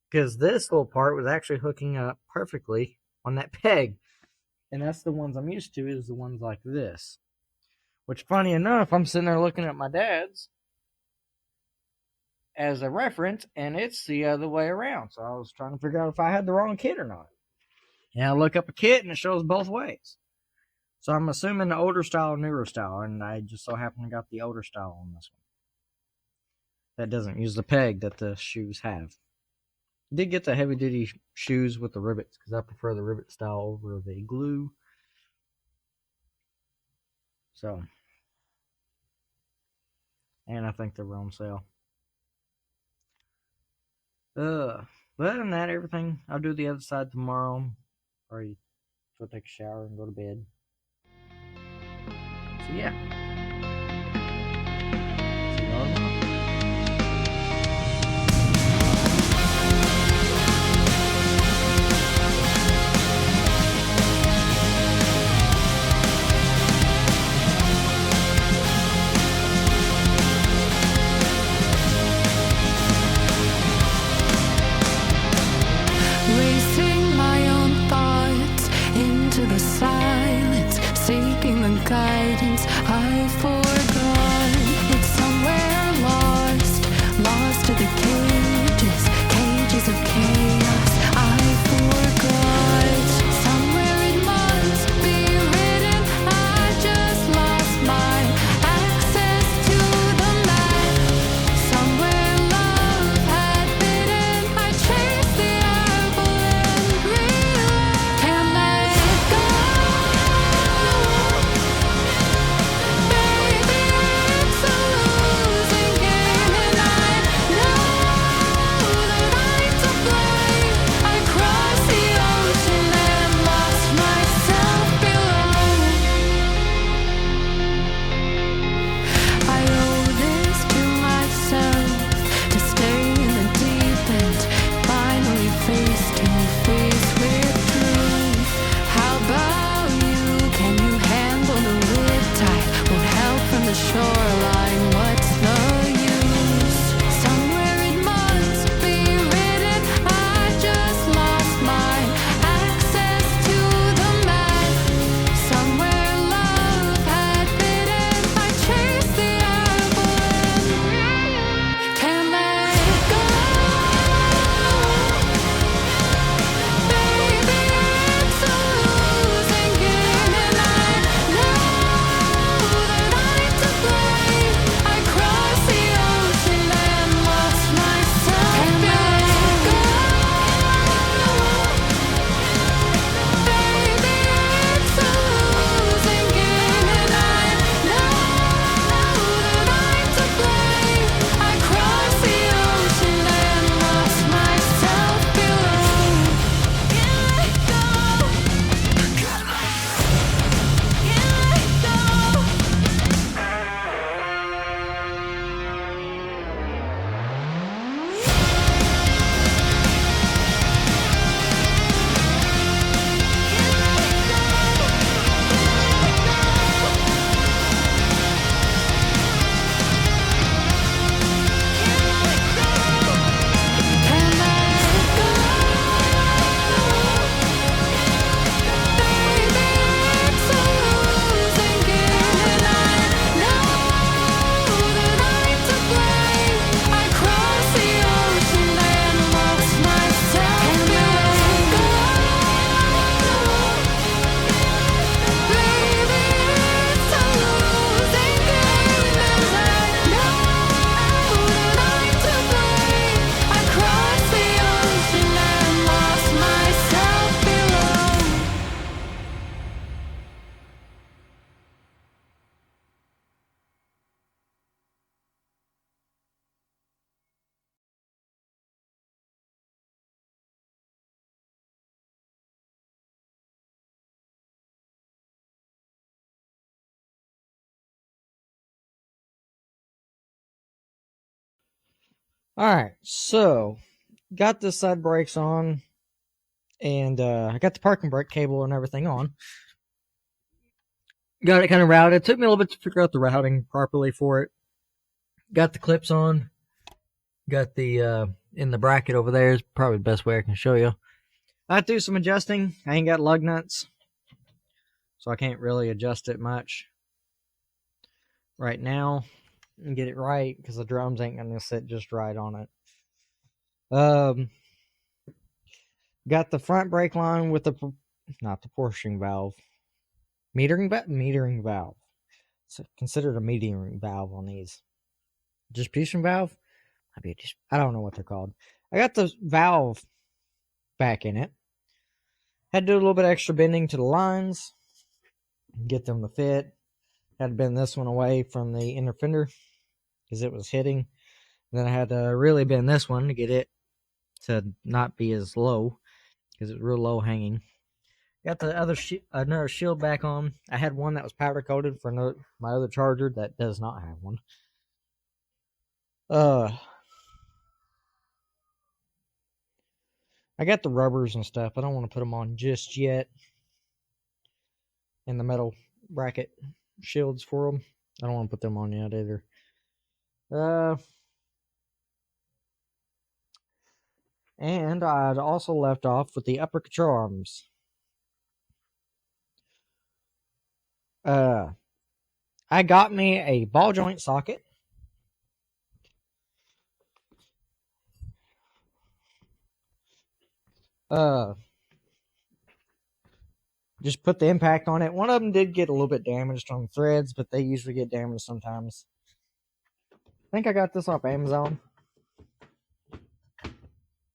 S1: Because this little part was actually hooking up perfectly on that peg. And that's the ones I'm used to, is the ones like this. Which, funny enough, I'm sitting there looking at my dad's as a reference, and it's the other way around. So I was trying to figure out if I had the wrong kit or not. And I look up a kit, and it shows both ways. So I'm assuming the older style, newer style, and I just so happen to got the older style on this one. That doesn't use the peg that the shoes have. Did get the heavy duty shoes with the rivets because I prefer the rivet style over the glue. So, and I think they were on sale. But other than that, everything, I'll do the other side tomorrow. Or go take a shower and go to bed. So yeah. See y'all tomorrow.
S2: Racing my own thoughts into the silence, seeking the guidance I forgot. It's somewhere lost, lost to the cages, cages of chaos I forgot. Somewhere it must be written, I just lost my access to the map. Somewhere love had bidden, I chased the apple and realized can't let it go. Baby, it's a losing game, and I know that I'm to blame. I crossed the ocean and lost myself below. I owe this to myself to stay in the deep end, finally face to face with truth. How about you? Can you handle the riptide? Won't help from the shoreline. What's the use? Somewhere it must be written, I just lost my access to the map. Somewhere love had bidden, I chased the apple and can't let it go. Baby, it's a losing game, and I know that I'm to blame. I crossed the ocean and lost myself. Can't let it go. Baby, it's a losing game, and I know that I'm to blame. I crossed the ocean and lost myself below. Can't let go. Can't let go. Can't let it go. Baby, it's a losing game, and I know that I'm to blame. I crossed the ocean and lost myself. Can't let it go. Baby, it's a losing game, and I know that I'm to blame. I crossed the ocean and lost myself below.
S1: Alright, so got the side brakes on, and I got the parking brake cable and everything on. Got it kind of routed. It took me a little bit to figure out the routing properly for it. Got the clips on. Got the in the bracket over there is probably the best way I can show you. I have to do some adjusting. I ain't got lug nuts, so I can't really adjust it much right now and get it right because the drums ain't gonna sit just right on it. Got the front brake line with the not the pushing valve. Metering valve. It's considered a metering valve on these. Distribution valve? I don't know what they're called. I got the valve back in it. Had to do a little bit extra bending to the lines, get them to fit. Had to bend this one away from the inner fender because it was hitting. Then I had to really bend this one to get it to not be as low because it was real low hanging. Got the other another shield back on. I had one that was powder coated for my other Charger that does not have one. I got the rubbers and stuff. I don't want to put them on just yet. And the metal bracket shields for them. I don't want to put them on yet either. And I'd also left off with the upper control arms. I got me a ball joint socket. Just put the impact on it. One of them did get a little bit damaged on the threads, but they usually get damaged sometimes. I think I got this off Amazon.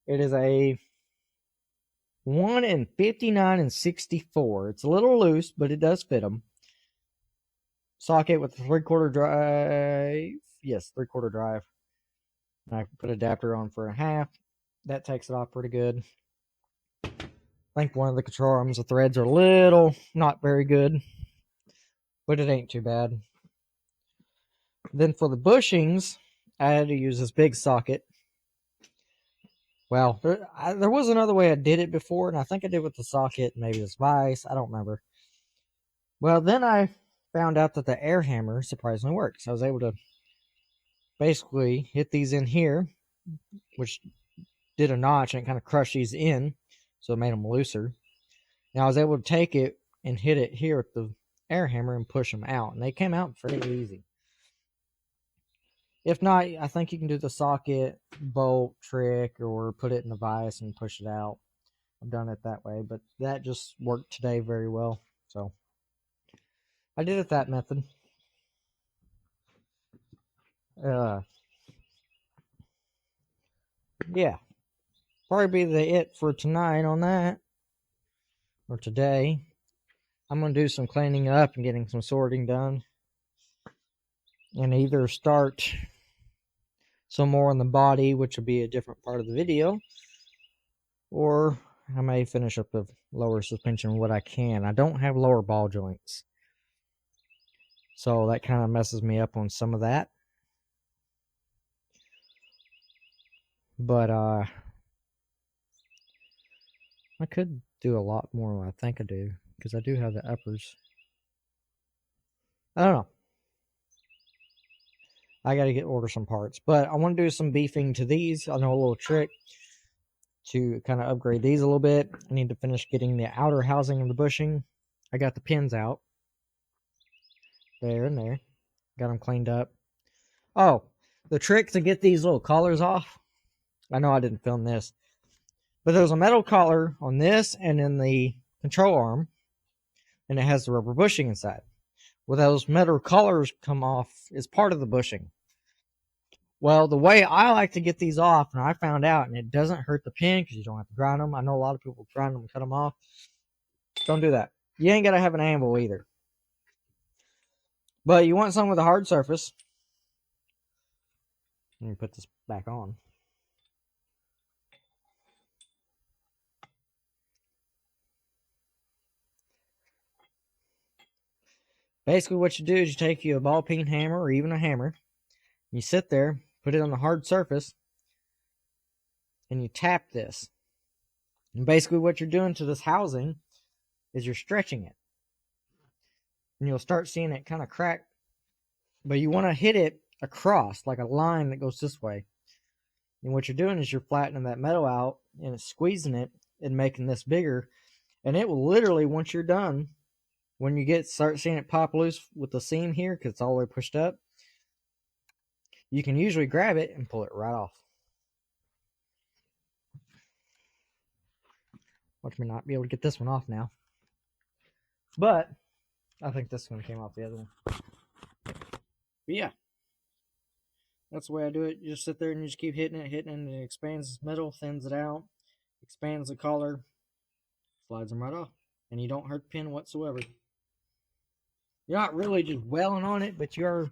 S1: It is a 1 in 59 and 64. It's a little loose, but it does fit them. Socket with a 3/4 drive. Yes, 3/4 drive. I put adapter on for a half. That takes it off pretty good. I think one of the control arms, the threads are a little not very good, but it ain't too bad. Then for the bushings, I had to use this big socket. Well, there was another way I did it before, and I think I did with the socket, maybe this vise, I don't remember. Well, then I found out that the air hammer surprisingly works. I was able to basically hit these in here, which did a notch, and it kind of crushed these in, so it made them looser. Now I was able to take it and hit it here with the air hammer and push them out, and they came out fairly easy. If not, I think you can do the socket bolt trick or put it in the vise and push it out. I've done it that way, but that just worked today very well. So I did it that method. Yeah. Probably be it for tonight on that. Or today. I'm going to do some cleaning up and getting some sorting done. And either start some more on the body, which will be a different part of the video, or I may finish up the lower suspension what I can. I don't have lower ball joints, so that kind of messes me up on some of that. But I could do a lot more than I think I do, because I do have the uppers. I don't know. I got to order some parts, but I want to do some beefing to these. I know a little trick to kind of upgrade these a little bit. I need to finish getting the outer housing of the bushing. I got the pins out. There and there. Got them cleaned up. Oh, the trick to get these little collars off. I know I didn't film this, but there's a metal collar on this and in the control arm, and it has the rubber bushing inside. Well, those metal collars come off as part of the bushing. Well, the way I like to get these off, and I found out, and it doesn't hurt the pin because you don't have to grind them. I know a lot of people grind them and cut them off. Don't do that. You ain't got to have an anvil either. But you want something with a hard surface. Let me put this back on. Basically what you do is you take a ball peen hammer or even a hammer. You sit there, put it on the hard surface, and you tap this. And basically what you're doing to this housing is you're stretching it. And you'll start seeing it kind of crack. But you want to hit it across, like a line that goes this way. And what you're doing is you're flattening that metal out and it's squeezing it and making this bigger. And it will literally, once you're done, when you start seeing it pop loose with the seam here, because it's all the way pushed up, you can usually grab it and pull it right off. Watch me not be able to get this one off now. But I think this one came off the other one. But yeah. That's the way I do it. You just sit there and you just keep hitting it, and it expands the metal, thins it out, expands the collar, slides them right off. And you don't hurt the pin whatsoever. You're not really just welling on it, but you're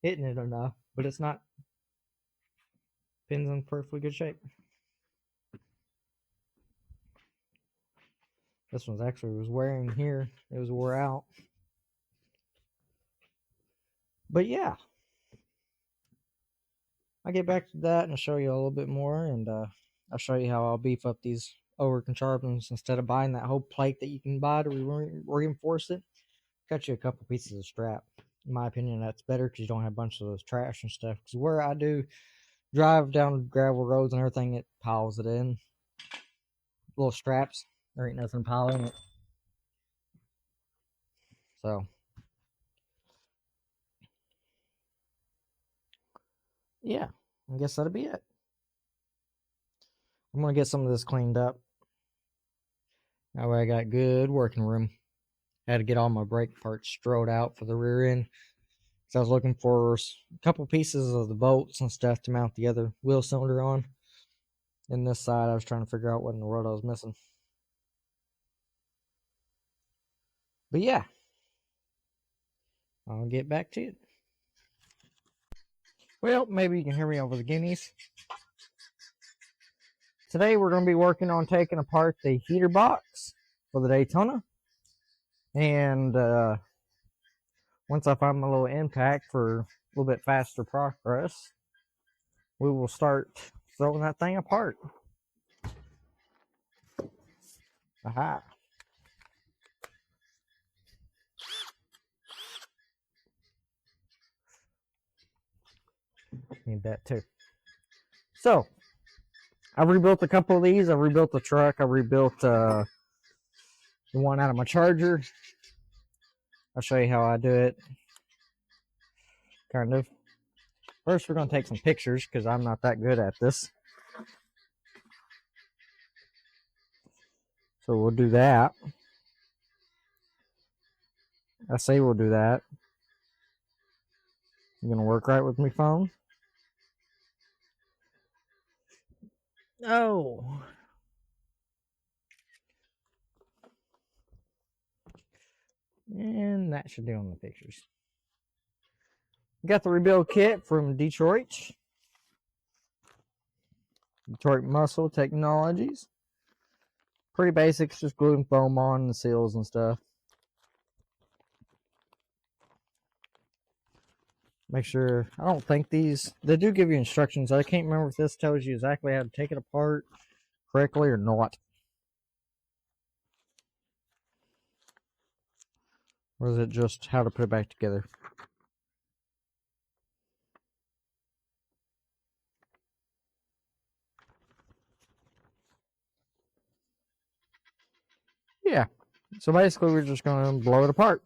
S1: hitting it enough. But it's not. Pin's in perfectly good shape. This one's actually was wearing here. It was wore out. But yeah. I'll get back to that and I'll show you a little bit more. And I'll show you how I'll beef up these overworking sharpeners. Instead of buying that whole plate that you can buy to reinforce it, cut you a couple pieces of strap. In my opinion, that's better because you don't have a bunch of those trash and stuff. Because where I do drive down gravel roads and everything, it piles it in. Little straps. There ain't nothing piling it. So, yeah, I guess that'll be it. I'm going to get some of this cleaned up. That way I got good working room. Had to get all my brake parts strode out for the rear end. So I was looking for a couple pieces of the bolts and stuff to mount the other wheel cylinder on. And this side I was trying to figure out what in the world I was missing. But yeah, I'll get back to it. Well, maybe you can hear me over the guineas. Today we're going to be working on taking apart the heater box for the Daytona. And once I find my little impact for a little bit faster progress, we will start throwing that thing apart. Aha. Need that too. So, I rebuilt a couple of these. I rebuilt the truck. I rebuilt the one out of my Charger. I'll show you how I do it. Kind of. First, we're going to take some pictures because I'm not that good at this. So we'll do that. I say we'll do that. You going to work right with my phone? Oh. And that should do on the pictures. Got the rebuild kit from Detroit Muscle Technologies. Pretty basics, just glue and foam on the seals and stuff. Make sure, I don't think these, they do give you instructions. I can't remember if this tells you exactly how to take it apart correctly or not. Or is it just how to put it back together? Yeah. So basically we're just going to blow it apart.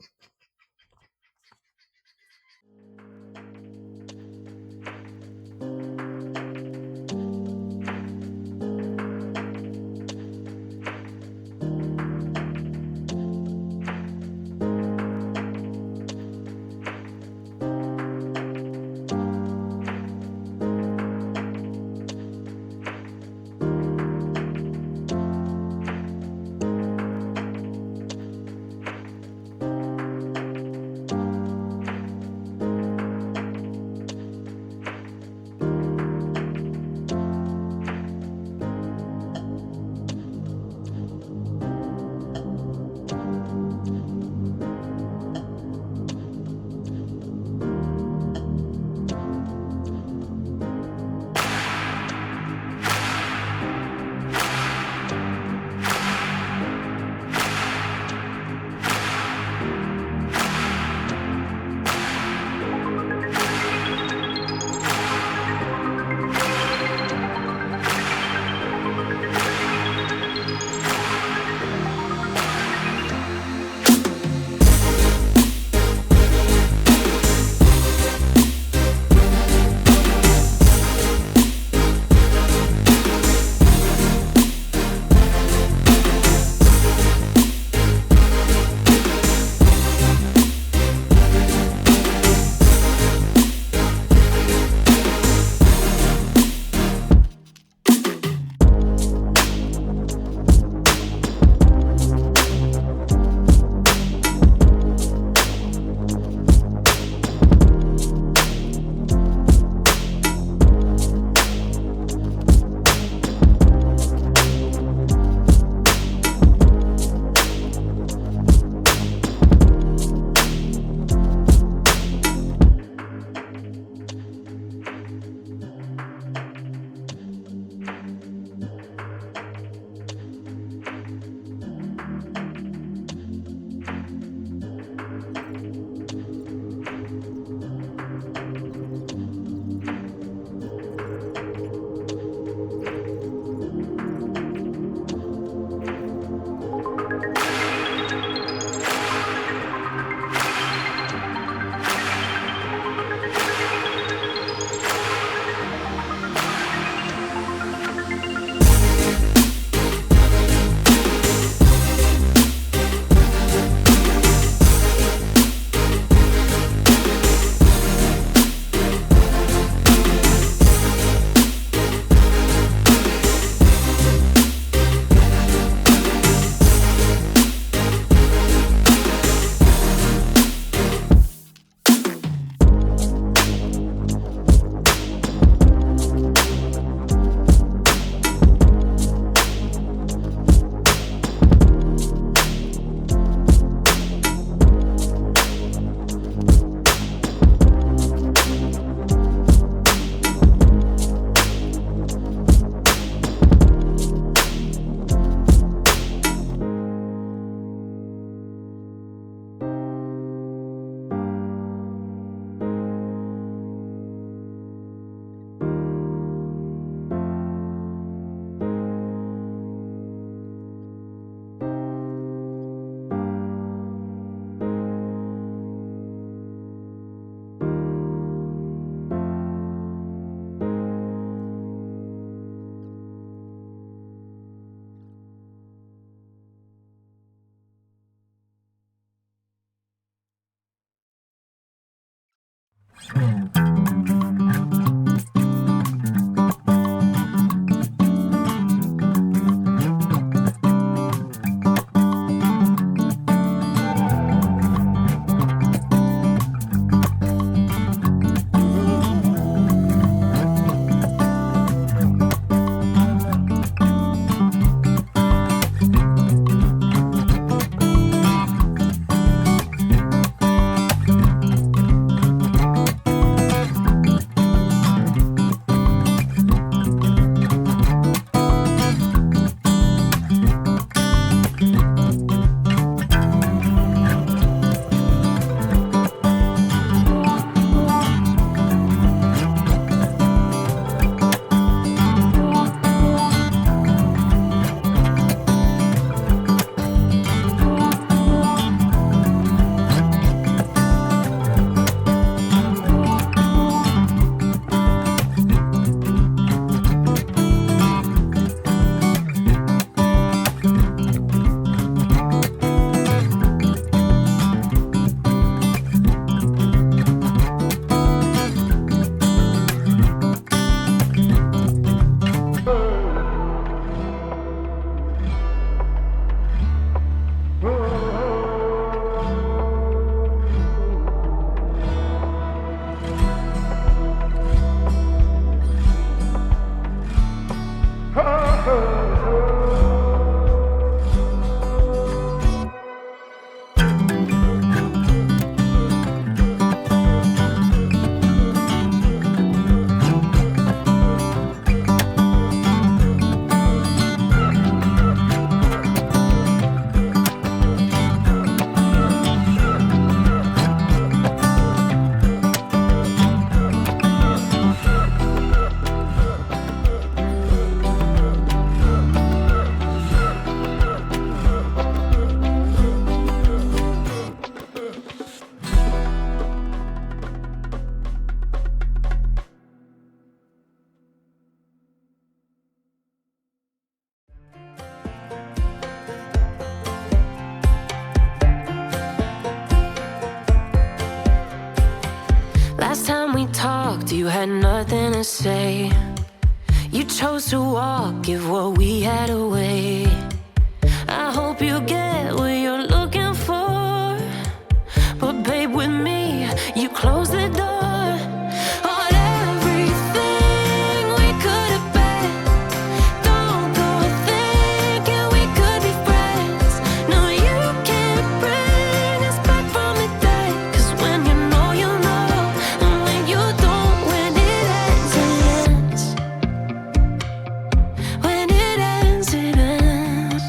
S2: Last time we talked, you had nothing to say. You chose to walk, give what we had away. I hope you get what you're looking for, but babe, with me, you close the door on everything we could have been. Don't go thinking we could be friends. No, you can't bring us back from the dead. 'Cause when you know, you know, and when you don't, when it ends, it ends. When it ends, it ends.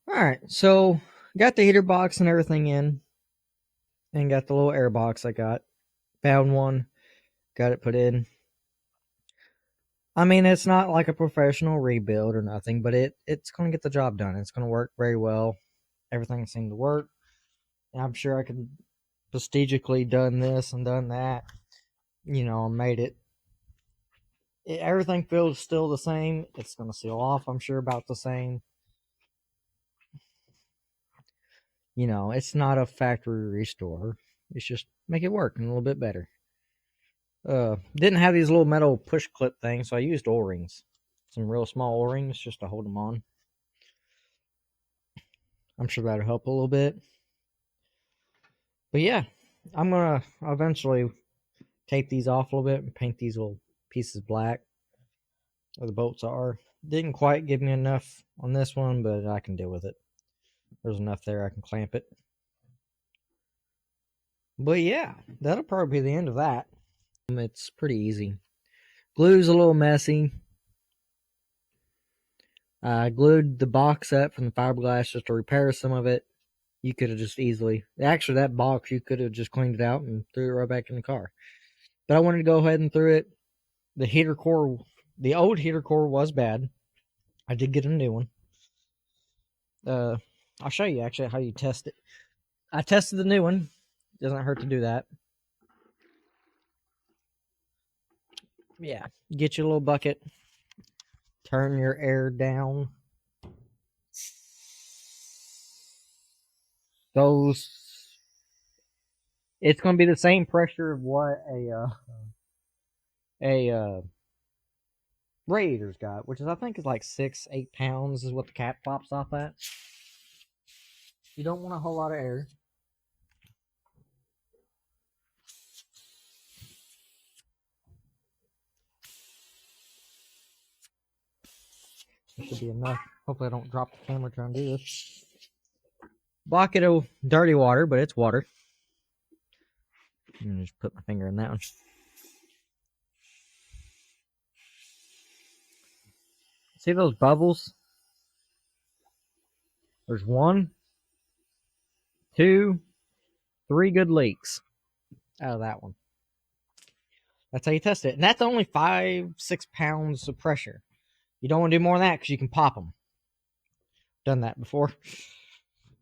S1: Alright, so got the heater box and everything in, and got the little air box I got. Found one, got it put in. I mean, it's not like a professional rebuild or nothing, but it's going to get the job done. It's going to work very well. Everything seemed to work. I'm sure I could prestigiously done this and done that, made it. Everything feels still the same. It's going to seal off, I'm sure, about the same. It's not a factory restore. It's just make it work a little bit better. Didn't have these little metal push clip things, so I used O-rings. Some real small O-rings just to hold them on. I'm sure that'll help a little bit. But yeah, I'm going to eventually take these off a little bit and paint these little pieces black where the bolts are. Didn't quite give me enough on this one, but I can deal with it. There's enough there I can clamp it. But yeah, that'll probably be the end of that. It's pretty easy. Glue's a little messy. I glued the box up from the fiberglass just to repair some of it. You could have just easily... Actually, that box, you could have just cleaned it out and threw it right back in the car. But I wanted to go ahead and throw it. The heater core... The old heater core was bad. I did get a new one. I'll show you, actually, how you test it. I tested the new one. Doesn't hurt to do that. Yeah. Get your little bucket. Turn your air down. It's going to be the same pressure of what a radiator's got, which is, I think, is like 6-8 pounds is what the cap pops off at. You don't want a whole lot of air. It should be enough. Hopefully I don't drop the camera trying to do this. Bucket of dirty water, but it's water. I'm gonna just put my finger in that one. See those bubbles? There's 1, 2, 3 good leaks out of that one. That's how you test it. And that's only 5-6 pounds of pressure. You don't want to do more than that because you can pop them. Done that before.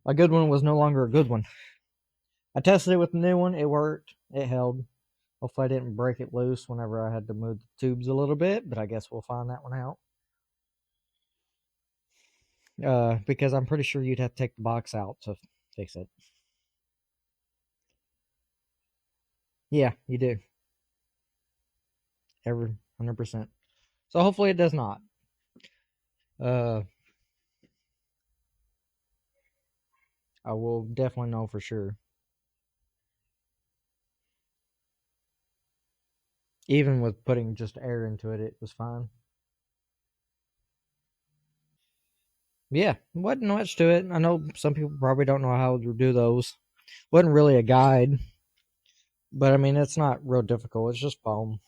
S1: A good one was no longer a good one. I tested it with the new one. It worked. It held. Hopefully I didn't break it loose whenever I had to move the tubes a little bit, but I guess we'll find that one out. Because I'm pretty sure you'd have to take the box out to fix it. Yeah, you do. Every 100%. So hopefully it does not. I will definitely know for sure. Even with putting just air into it, it was fine. Yeah, wasn't much to it. I know some people probably don't know how to do those. Wasn't really a guide. But I mean, it's not real difficult. It's just foam.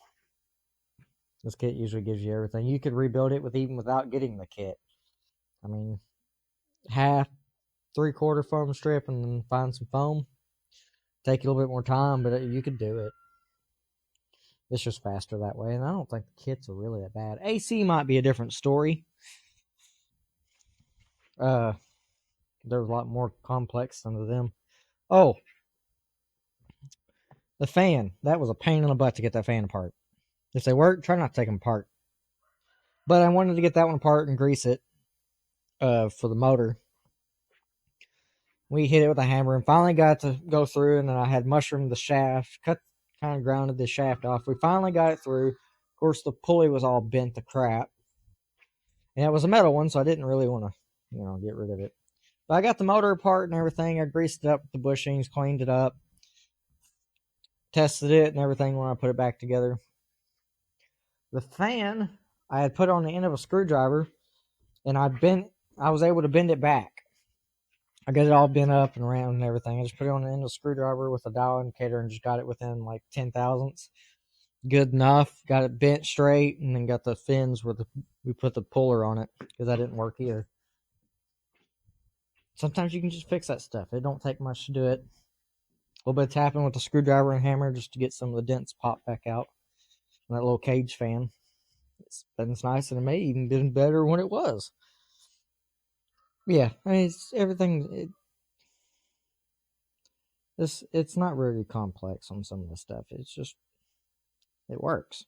S1: This kit usually gives you everything. You could rebuild it even without getting the kit. I mean, half, 3/4 foam strip and then find some foam. Take a little bit more time, but you could do it. It's just faster that way, and I don't think the kits are really that bad. AC might be a different story. They're a lot more complex than them. Oh, the fan. That was a pain in the butt to get that fan apart. If they work, try not to take them apart. But I wanted to get that one apart and grease it for the motor. We hit it with a hammer and finally got to go through, and then I had mushroomed the shaft, kind of grounded the shaft off. We finally got it through. Of course, the pulley was all bent to crap. And it was a metal one, so I didn't really want to, get rid of it. But I got the motor apart and everything. I greased it up with the bushings, cleaned it up, tested it and everything when I put it back together. The fan, I had put on the end of a screwdriver, and I was able to bend it back. I got it all bent up and around and everything. I just put it on the end of the screwdriver with a dial indicator and just got it within like 10 thousandths. Good enough. Got it bent straight, and then got the fins where we put the puller on it because that didn't work either. Sometimes you can just fix that stuff. It don't take much to do it. A little bit of tapping with a screwdriver and hammer just to get some of the dents popped back out. And that little cage fan. It's nice, and it may even been better when it was. Yeah, I mean, it's everything. It's not really complex on some of the stuff. It's just it works.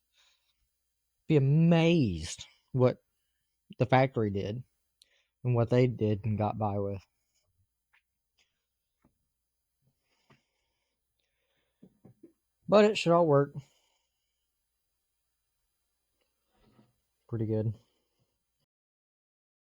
S1: Be amazed what the factory did and what they did and got by with. But it should all work pretty good.